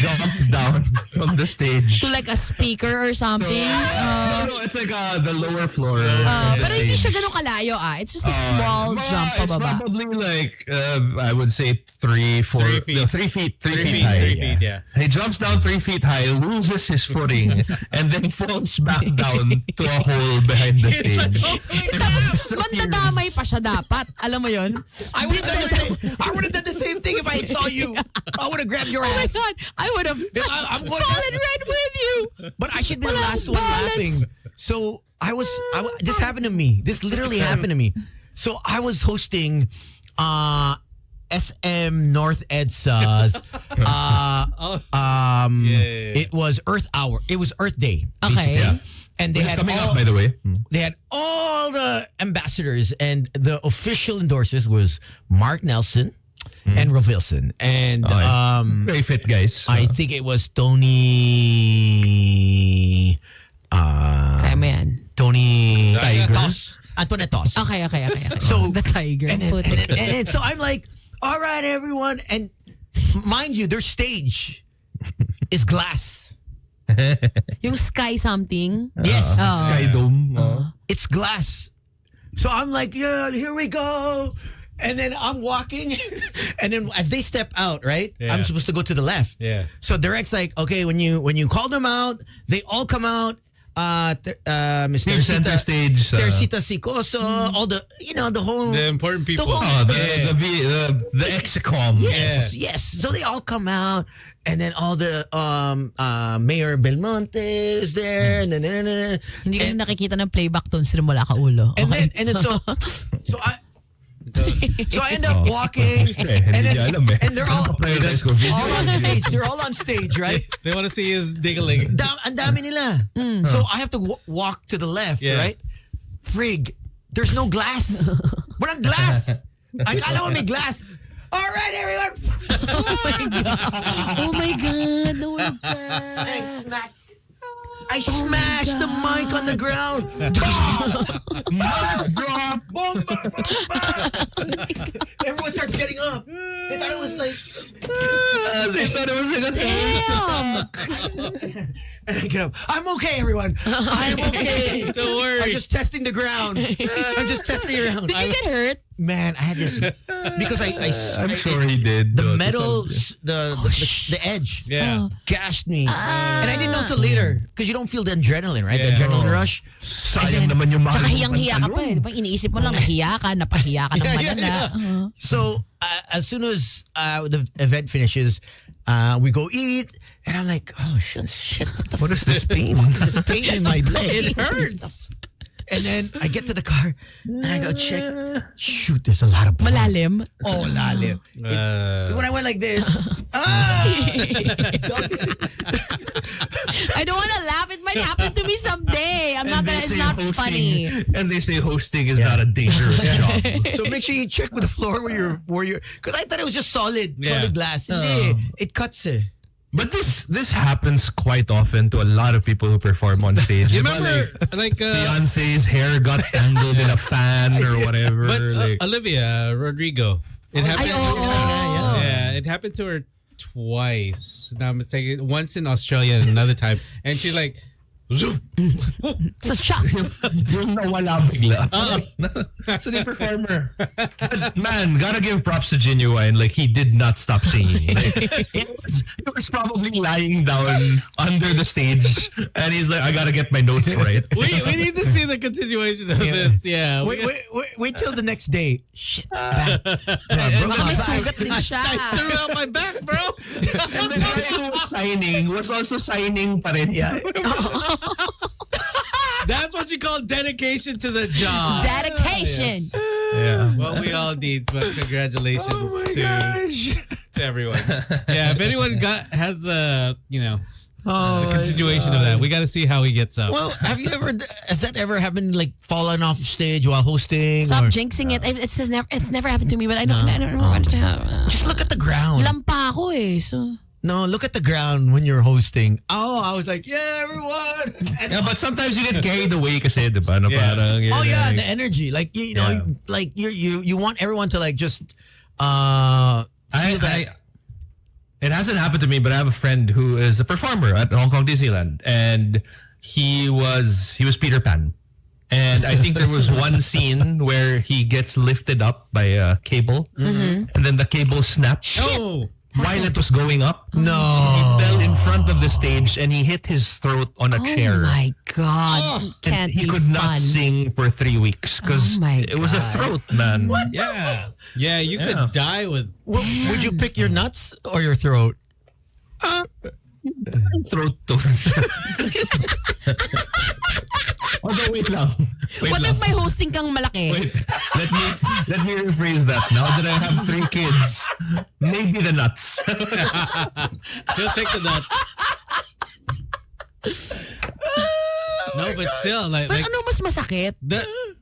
jumped down from the stage. To like a speaker or something. No, it's like the lower floor. of the Pero hindi siya stage. ganun kalayo It's just a small jump It's pababa. probably like I would say 3 feet. No, 3 feet. 3 feet high. 3 feet, yeah. He jumps down 3 feet high, loses his footing, and then falls back down to a hole behind the stage. Tapos, mandadamay pa siya dapat. Alam mo yun? I would have done the same thing if I saw you. I would have grabbed your Oh my ass. God. I would have I'm going fallen right with you. But I should be the Wala last one balance. laughing. So this happened to me. This literally happened to me. So I was hosting SM North EDSA's it was Earth Hour. It was Earth Day. Okay. Yeah. And they It's had coming up, by the way. they had all the ambassadors, and the official endorsers was Mark Nelson and Ravilson. And Very fit guys. I think it was Tony Kaya mo yan. Tony Tiger? Tos. Antonetos. Okay. So the tiger. and so I'm like, all right, everyone. And mind you, their stage is glass. Yung sky something. Yes. Sky Dome. It's glass. So I'm like, yeah, here we go. And then I'm walking. And then as they step out, right? Yeah. I'm supposed to go to the left. Yeah. So Direct's like, okay, when you call them out, they all come out. Mr. Team center stage. Teresita Sicoso, all the whole The important people. whole- The Exicom. Yes. So they all come out, and then all the Mayor Belmonte is there, and then Hindi ka na nakikita ng playback doon simula ka ulo. and then so I end up walking, and they're all on stage. They're all on stage, right? They want to see his diggling. Ang dami nila. So I have to walk to the left, Yeah. right? Frig, there's no glass. Walang glass. Akala ko may glass. All right, everyone. Oh my God. No one I smashed the mic on the ground. Everyone starts getting up. They thought it was like. They thought it was like a Damn. And I get up. I'm okay, everyone. I'm okay. Don't worry. I'm just testing the ground. I'm just testing around. Did you get hurt? Man, I had this because I'm sure he did. the though, to metal, some- the edge, Yeah. gashed me, and I didn't know till later because you don't feel the adrenaline, right? The Yeah. adrenaline rush. Sayang naman yung mahal Tsaka mong hiyang-hiya ka pa eh. Di ba iniisip mo lang nahiya ka, napahiya ka ng malala. So as soon as the event finishes, we go eat, and I'm like, oh shit, What is this pain? this pain in my leg. It hurts. And then I get to the car, and I go check. Shoot, there's a lot of blood. Malalim. Oh, lalim. When I went like this, I don't want to laugh. It might happen to me someday. I'm not And gonna. they It's say not hosting- funny. And they say hosting is not a dangerous job. so make sure you check with the floor where you're, because I thought it was just solid Yeah. glass. Hindi, it cuts eh. But this happens quite often to a lot of people who perform on stage. You remember, Beyonce's hair got tangled in a fan or whatever. but Olivia Rodrigo. It happened. Yeah, it happened to her twice. Now I'm mistaken. Once in Australia and another time, and she's like, zoom. It's a shock. Yung nawala bigla. So the performer. But man, gotta give props to Genuine. Like, he did not stop singing. Like, he was probably lying down under the stage, and he's like, I gotta get my notes right. We need to see the continuation of this. Yeah. Wait till the next day. Shit. Back. Baka may sugat din siya. I threw out my back, bro. And the guy who was signing was also signing pa rin. Yeah. That's what you call dedication to the job. Dedication. Yeah. What we all need, but congratulations to everyone. Yeah, if anyone has the continuation of that, we got to see how he gets up. Well, has that ever happened, like falling off stage while hosting? Stop or, jinxing it. It's never happened to me, but I don't know. Just look at the ground. Lampa ako eh. So No, look at the ground when you're hosting. Oh, I was like, yeah, everyone. Yeah, but sometimes you get carried away kasi, di ba? No, Yeah. parang, Oh yeah, like, the energy. Like you know, Yeah. like you want everyone to like just feel that. It hasn't happened to me, but I have a friend who is a performer at Hong Kong Disneyland, and he was Peter Pan. And I think there was one scene where he gets lifted up by a cable, and then the cable snapped Oh. while it was going up. No. He fell in front of the stage and he hit his throat on a chair. Oh my God. And Can't he be could fun. not sing for 3 weeks because Oh my it was a God. throat, man. Yeah. Yeah, you Yeah. could die with. Would you pick your nuts or your throat? Throat tones. Although, wait lang. Wait What lang. if may hosting kang malaki? Wait, let me rephrase that. Now that I have 3 kids, maybe the nuts. He'll take the nuts. No, but still, like, But ano mas masakit?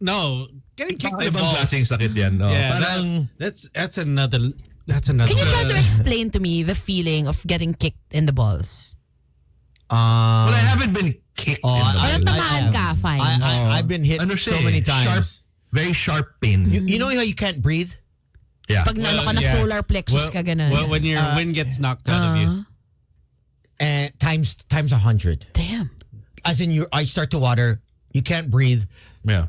no, getting kicked in the Ibang balls. klaseng sakit yan. No? Yeah, Parang, that's another. That's another. Can you try to explain to me the feeling of getting kicked in the balls? well, I haven't been kicked in the Ayun, balls. tamaan ka, fine. I've been hit Ano so siya many eh, times. Very sharp pain. You know how you can't breathe? Yeah. Pag naano ka na yeah. solar plexus ka ganun. Well, when your wind gets knocked out of you. And times 100. Damn. As in, I start to water. You can't breathe. Yeah.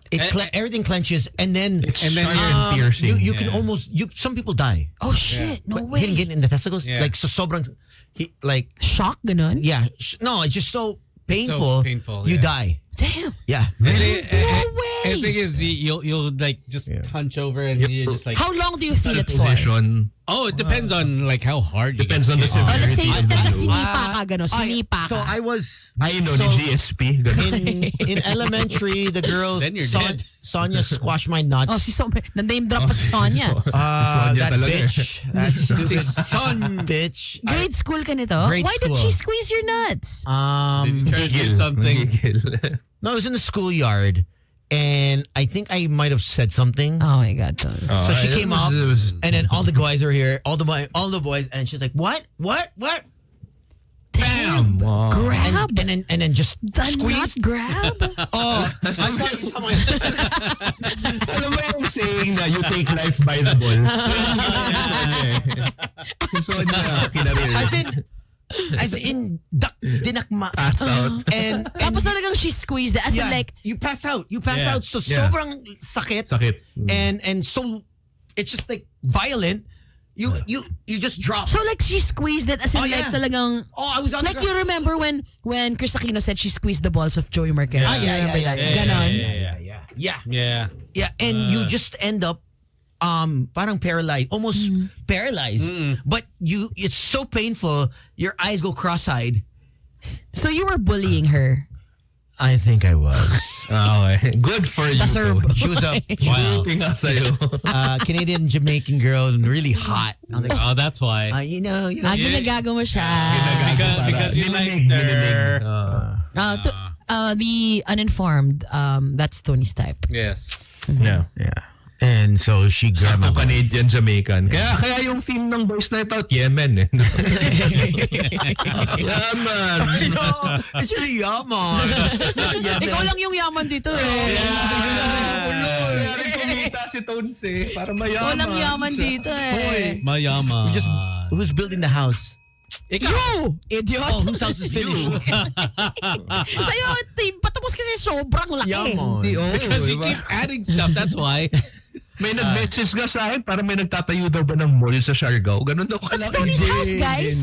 Everything clenches, and then Sharp and piercing. you can Yeah. almost some people die. Oh shit, no But way. hitting it in the testicles, Yeah. like so sobrang, like Shock ganun? yeah, no, it's just so painful. painful, you yeah. die. Damn. Yeah. And No way. the thing is, you'll like just hunch over and you're just like. How long do you feel it for? Position. Oh, it depends on like how hard. You Depends get on the kicked. Oh, let's say severity. nagka-sinipa ka gano'n. Sinipa ka. So I was Ayun, no, so ni GSP. Ganun. in elementary. The girl Then you're dead. Sonia squashed my nuts. Oh, si Sonia. Na-name drop pa si Sonia. Sonia that talaga eh. bitch. That stupid Son. bitch. Grade school ka nito? Grade Why did school. she squeeze your nuts? Did you try to do Gigil. something? Gigil. No, it was in the schoolyard, and I think I might have said something. Oh my God, Thomas. So she came up, It was- and then all the guys are here, all the boys, and she's like, "What? Damn. Wow. Grab? And then just The squeeze." nut grab? Oh, I saw you. Alam mo yung saying na you take life by the balls? So niya, kinarir. As in, dinakma. Passed out. And Tapos talagang she squeezed it. As in yeah, like, you pass out. You pass Yeah. out. So Yeah. sobrang sakit. Sakit. And so it's just like violent. You just drop. so like she squeezed it as in Oh, like yeah. talagang, Oh, I was on like the you remember when Chris Aquino said she squeezed the balls of Joey Marquez? Yeah. You remember that? Yeah, Ganon. Yeah. Yeah. And you just end up parang paralyzed, almost paralyzed. But it's so painful, your eyes go cross-eyed. So you were bullying her. I think I was. Okay. Good for you. Tas her Coach. She was a Buti nga sa'yo. Canadian Jamaican girl and really hot. I was like, Oh, that's why. you know. Ginagago mo siya. Because you liked her. The uninformed, that's Tony's type. Yes. Yeah. Yeah. And so she grabbed my boy. Canadian Jamaican. Kaya yung theme ng Boys Night Out, Yemen eh. Yaman. Actually, yaman. Ikaw lang yung yaman dito eh. Kaya rin kumita si Tones eh. Para mayaman. Ikaw lang yaman dito eh. Mayaman. Who's building the house? You! Idiot! Oh, whose house is finished? Sa'yo, patapos kasi sobrang laki. Yaman. Because you keep adding stuff, that's why. May nag-message nga sa akin, parang may nagtatayo daw ba ng mall sa Siargao? Ganun daw That's kalaki. Tony's house, guys.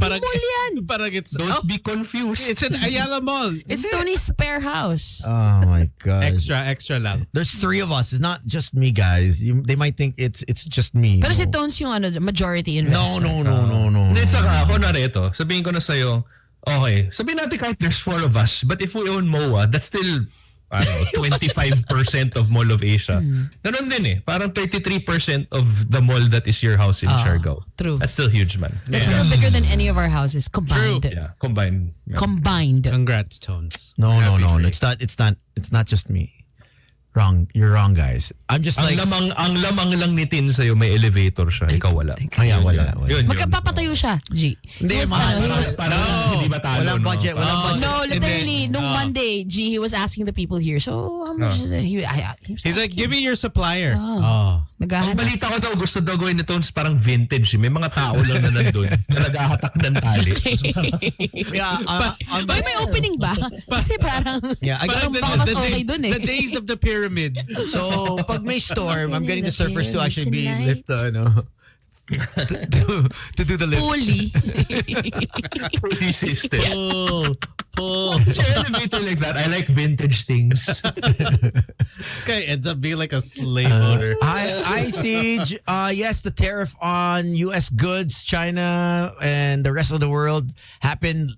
Parang, Mall yan. parang it's, Don't be confused. it's an Ayala Mall. It's Tony's spare house. Oh my God. Extra lang. There's 3 of us. It's not just me, guys. They might think it's just me. Pero si No. Tones yung majority investor. No. Hindi, saka ako na rito, sabihin ko na sa'yo, okay, sabihin natin kahit there's 4 of us, but if we own MOA, that's still, I don't know, 25% of Mall of Asia. Ganun din eh. Parang 33% of the mall that is your house in Siargao. True. That's still huge, man. That's still bigger than any of our houses combined. Yeah, combined. Yeah. Combined. Congrats, Tones. No. It's not just me. Wrong. You're wrong, guys. I'm just like. Ang lamang lang ni Tin sa'yo, may elevator siya. Ikaw wala. Yeah, wala. Yun. Magpapatayo siya, G. Hindi, mahal. Parang hindi ba talo, Walang no? budget. Walang budget. No, literally, nung Monday, G, he was asking the people here. So, how much is it? He was He's like, asking. give me your supplier. Ang Naghahanap. balita ko daw, gusto daw gawin ni Tones parang vintage. May mga tao lang na nandun na naghahatak ng tali. Yeah, Ay, may opening ba? Kasi parang, Yeah, I parang got baka mas okay dun eh. The days of the pyramid. So, pag may storm, I'm getting the surfers to actually be Tonight. to do the lift. Fully. Fully system. Pull. It's an elevator like that. I like vintage things. This guy ends up being like a slave owner. Hi, Siege. Yes, the tariff on U.S. goods, China, and the rest of the world happened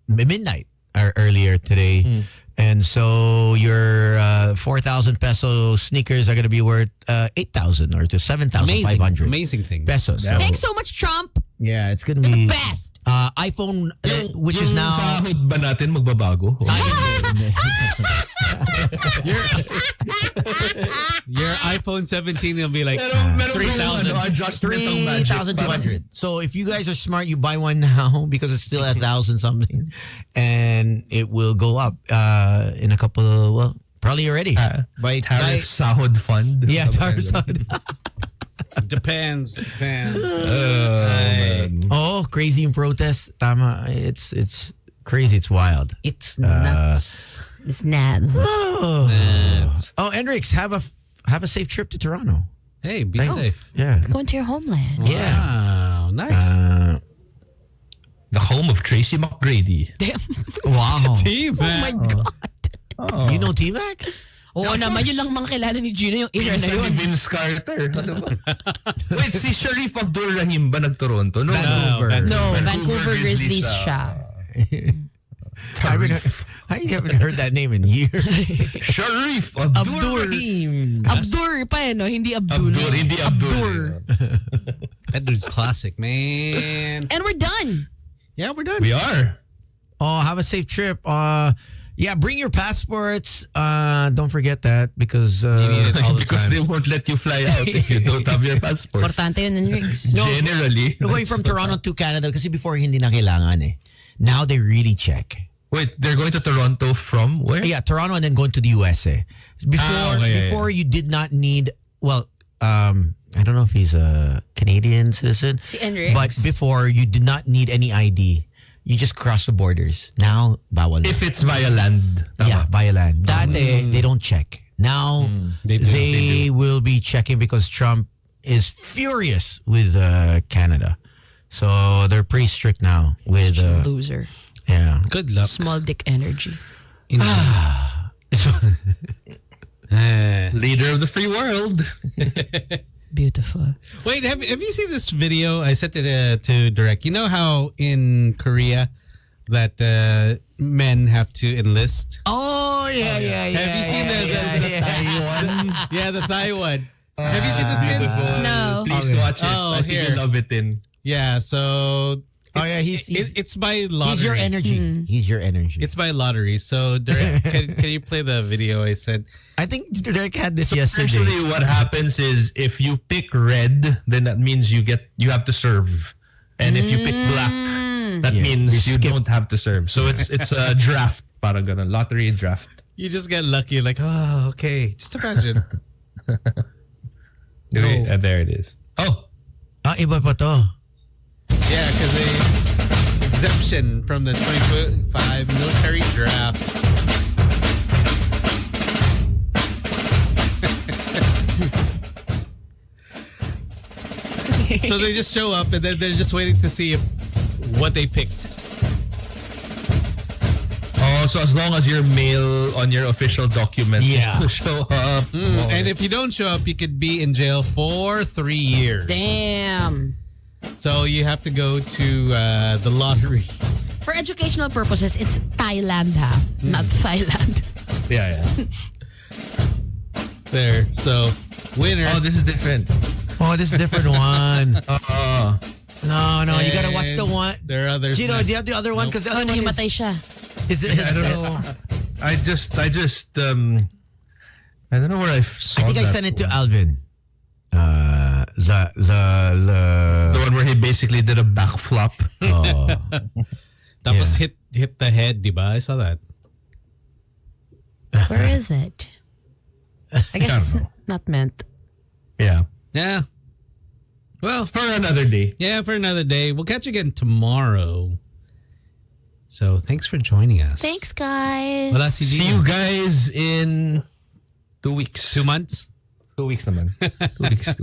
midnight or earlier today. And so your 4,000 peso sneakers are going to be worth 8,000 or to 7,500 Amazing things. pesos. So, Thanks so much, Trump. yeah, it's going to be Best. iPhone, which is Yung now. sahod ba natin magbabago? Your iPhone 17 will be like Meron 3,000. adjustment ng budget. 3,200. So if you guys are smart, you buy one now because it's still 1,000 something, and it will go up in a couple of, well, probably already. By Tariff sahod fund. yeah, tariff sahod. Depends. Oh, crazy in protest. Tama. It's crazy. It's wild. It's nuts. It's nads. Oh, Enrix, have a safe trip to Toronto. Hey, be Thanks. safe. Yeah. Going to your homeland. Yeah. Wow, nice. The home of Tracy McGrady. Damn. Wow. Team, Oh my God. You know T-Mac? Oo naman, yun lang mga kilala ni Gino, yung era na Pinsan yun. ni Vince Carter. Ano ba? Wait, si Sharif Abdul Rahim ba nag-Toronto? No, Vancouver. No, Vancouver Grizzlies siya. I haven't heard that name in years. Sharif Abdul Abdur. Rahim. Abdur pa eh, no? Hindi Abdul. Abdur, hindi Abdur. That dude's classic, man. And we're done. Yeah, we're done. We are. Oh, have a safe trip. Yeah, bring your passports. Don't forget that because You need it all the Because they time. won't let you fly out if you don't have your passport. Importante yun, Enrix. Generally. going from Toronto to Canada kasi before hindi na kailangan eh. Now they really check. Wait, they're going to Toronto from where? Yeah, Toronto and then going to the USA. Before you did not need, well, I don't know if he's a Canadian citizen. Si Enrix. But before you did not need any ID. You just cross the borders. Now, bawal. If it's via land. Yeah, via land. Dati, they don't check. Now, They do. they will be checking because Trump is furious with Canada. So they're pretty strict now with Loser. yeah. Good luck. Small dick energy. Leader of the free world. Beautiful. Wait, have you seen this video? I sent it to Direct. You know how in Korea that men have to enlist? Oh yeah. Have you seen the Thai one? Yeah, the Thai one. Have you seen this kid? No. Please watch it. Oh, I think here. you love it in. Yeah, so Oh yeah, it's by lottery. he's your energy. He's your energy. It's by lottery. So Derek, can you play the video I sent? I think Derek had this yesterday. Actually, what happens is if you pick red, then that means you have to serve, and if you pick black, that means you don't have to serve. So it's a draft, parang ganun, lottery draft. You just get lucky, like, oh, okay. Just imagine. There it is. Oh, Iba pa to. Yeah, because the exemption from the 2025 military draft. So they just show up and then they're just waiting to see what they picked. Oh, so as long as you're male on your official document, you still show up. And if you don't show up, you could be in jail for 3 years. Damn. So you have to go to the lottery. For educational purposes, it's Thailand, not Thailand. Yeah. There. So, winner. Oh, this is different. Oh, this is a different one. No, you gotta watch And the one. There are others. Gino, do you have the other one? Because the Oh, other one nahimatay is... siya. Is it? I don't know. I just I don't know where I saw I think I that sent it to one. Alvin. The one where he basically did a backflip. Oh. Tapos hit the head, diba? I saw that. Where is it? I guess not meant. Yeah. Yeah. Well, For another day. yeah, for another day. We'll catch you again tomorrow. So, thanks for joining us. Thanks, guys. Wala si See Gino. you guys in 2 weeks. 2 months? 2 weeks naman. 2 weeks.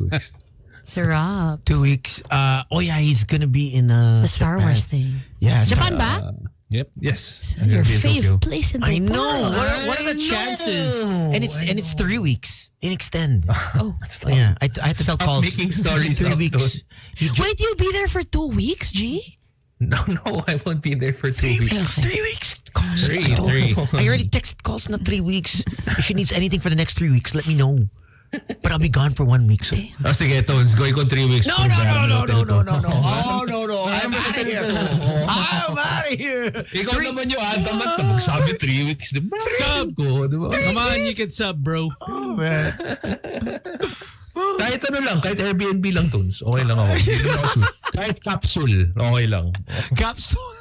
Sarap. 2 weeks. Oh yeah, he's gonna be in The Star Japan. Wars thing. Yeah, Japan ba? Yep. Yes. Your I'll be in fave Tokyo. place in the I know. world. What are the chances? And it's 3 weeks in extend. Oh. Yeah, I had to tell Stop calls. making stories It's 3 up, weeks. Wait, you'll be there for 2 weeks, G? No, I won't be there for 3 weeks. Okay. 3 weeks. Calls. Three. I already texted calls not 3 weeks. If she needs anything for the next 3 weeks, let me know. But I'll be gone for 1 week. So. Oh, sige, Tones. Going ko 3 weeks. No. Oh, no. I'm out of here. I'm out of here. Ikaw naman yung adamat na magsabi 3 weeks. Diba? Sub! Ko, diba? Come on, you can sub, bro. Oh, man. Kahit ano lang, kahit Airbnb lang, Tones. Okay lang ako. Hindi lang ako shoot. Kahit capsule, okay lang. Capsule.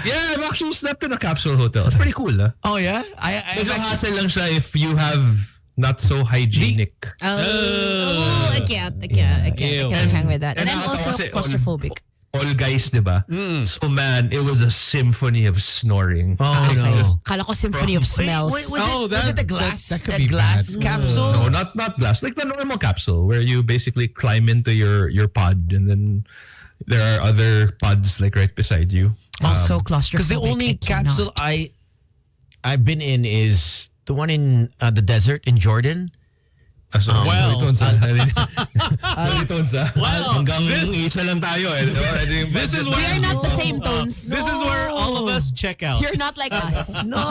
Yeah, I've actually slept in a capsule hotel. It's pretty cool, huh? Oh, yeah? Medyo hassle lang siya if you have not so hygienic. Oh, I can't hang with that. And I'm nakakatawa also kasi claustrophobic. All guys, diba? So man, it was a symphony of snoring. Oh, no. Kala ko symphony of smells. Wait, Oh, was it the glass? that could the be glass bad. capsule? No, not glass. Like the normal capsule where you basically climb into your pod and then there are other pods like right beside you. Also claustrophobic. Because the only I cannot. capsule I've been in is the one in the desert in Jordan. So, Well, hanggang isa lang tayo eh. This is We where are not the same tones. this is where all of us check out. You're not like us. No.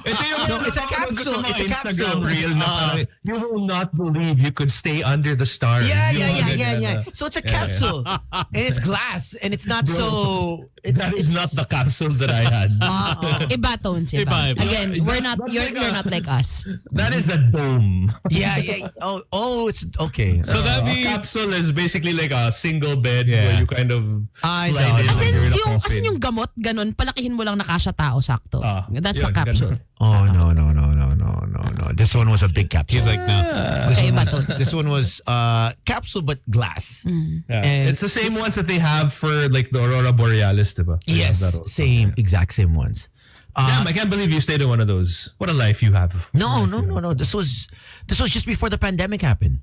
Ito yung it's a capsule. It's a Instagram capsule. reel na parang, you will not believe you could stay under the stars. Yeah. So it's a capsule. And it's glass. And it's not so... That is not the capsule that I had. Iba tones, iba. Iba. Again, we're not. You're not like us. That is a dome. Yeah. Oh, it's... Okay. So that A means capsule is basically like a single bed Yeah. where you kind of I slide know. in As like in, you're in a as in coffin. yung gamot, ganun, palakihin mo lang na kasya tao, sakto. That's a yun, capsule. ganun. Oh, no. This one was a big capsule. he's like, no. Okay, iba tones. This one was capsule but glass. Yeah. And- It's the same ones that they have for like the Aurora Borealis, diba? They have that Yes, also. exact same ones. Damn, I can't believe you stayed in one of those. What a life you have. No. This was just before the pandemic happened.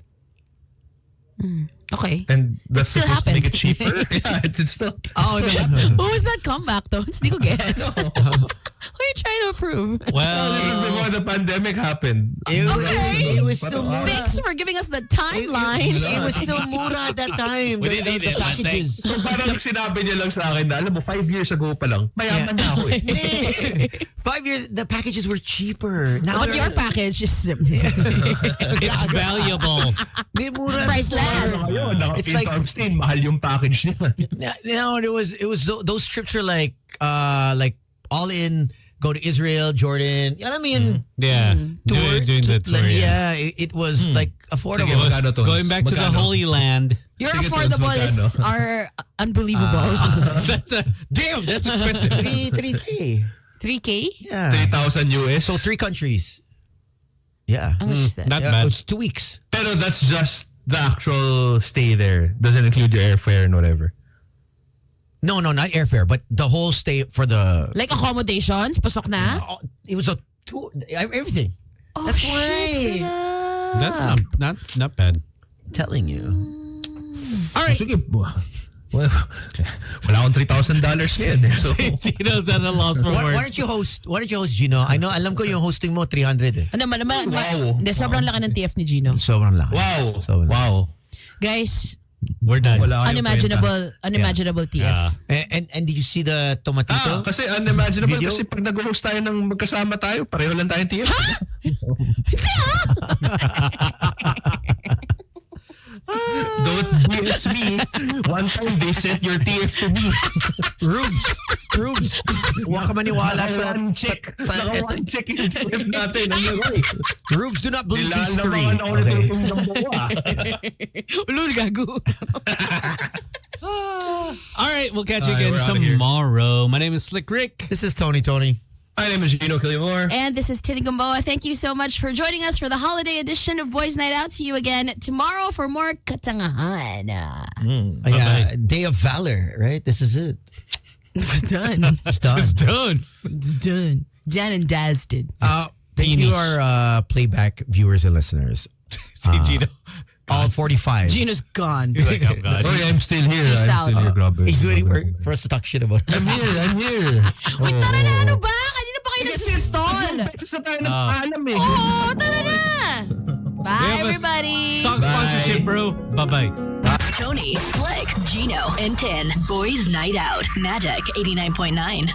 Okay. And that's still supposed to make it happened. cheaper. Yeah, it's still. Oh no. What was that comeback, though? Hindi ko guess. What are you trying to prove? Well, This is before the pandemic happened. It was still mura. Thanks for giving us the timeline. It was still mura at that time. We didn't need The it, but packages. So parang sinabi niya lang sa akin na, alam mo, 5 years ago pa lang, mayaman na ako eh. Hindi. 5 years, the packages were cheaper. Now But your package is it's valuable. Hindi, mura. priceless. Yun, It's like- farm stay, mahal yung package niya. No, those trips are like all in. Go to Israel, Jordan. You know what I mean? Yeah. Doing the tour. Yeah, it was like affordable. Sige, magkano to? Going back to the Magkano? Holy Land. Your Sige, affordables are unbelievable. That's expensive. 3K. 3K? Yeah. 3,000 US. So 3 countries. Yeah. How much is that? Not Yeah, bad. it's 2 weeks. Pero that's just the actual stay there. Doesn't include your airfare and whatever. No, not airfare, but the whole stay for the. Like accommodations? Pasok na? It was a tour, everything. Oh, That's shit, why. sarap. That's not bad. I'm telling you. All right. Sige. Well, wala akong $3,000 yan. So, Gino's at a loss for Why words. don't you host? Why don't you host, Gino? Alam ko yung hosting mo 300 eh. Ano naman? Wow. Hindi, sobrang laki ng TF ni Gino. Sobrang laki. wow. So- Wow. Guys, We're done. Wala kayong unimaginable TF. Yeah. And did you see the tomatito? Kasi unimaginable Video? kasi pag nag-host tayo ng magkasama tayo, pareho lang tayong TF. Don't BS me. One time they sent your TF to me. Rubes. Huwag ka maniwala sa... One check. One check yung TF natin. Ano yun? Rubes, do not believe Ilan history. naman ako Okay. nito ng buwa. Ulul, gago. All right, we'll catch you All right, again we're outta here. tomorrow. My name is Slick Rick. This is Tony. My name is Gino Killiamore. And this is Tini Gamboa. Thank you so much for joining us for the holiday edition of Boys Night Out. See you again tomorrow for more katangahan. Yeah, Day of Valor, right? This is it. It's done. It's done. It's done. It's done. Jan and Daz did. Thank you, our playback viewers and listeners. See Gino. All 45. Gino's gone. Like, oh God. Oh, yeah, I'm still here. Peace out. I'm still here, grabe. He's waiting for us to talk shit about it. I'm here. Wait, tara na, ano ba? Kanina pa kayo nag-stall. Beses na tayo nagpaalam eh. Oh, tara na. We Bye, have a everybody. Song sponsorship, bro. Bye-bye. Tony, Slick, Gino, and Tin. Boys Night Out. Magic 89.9.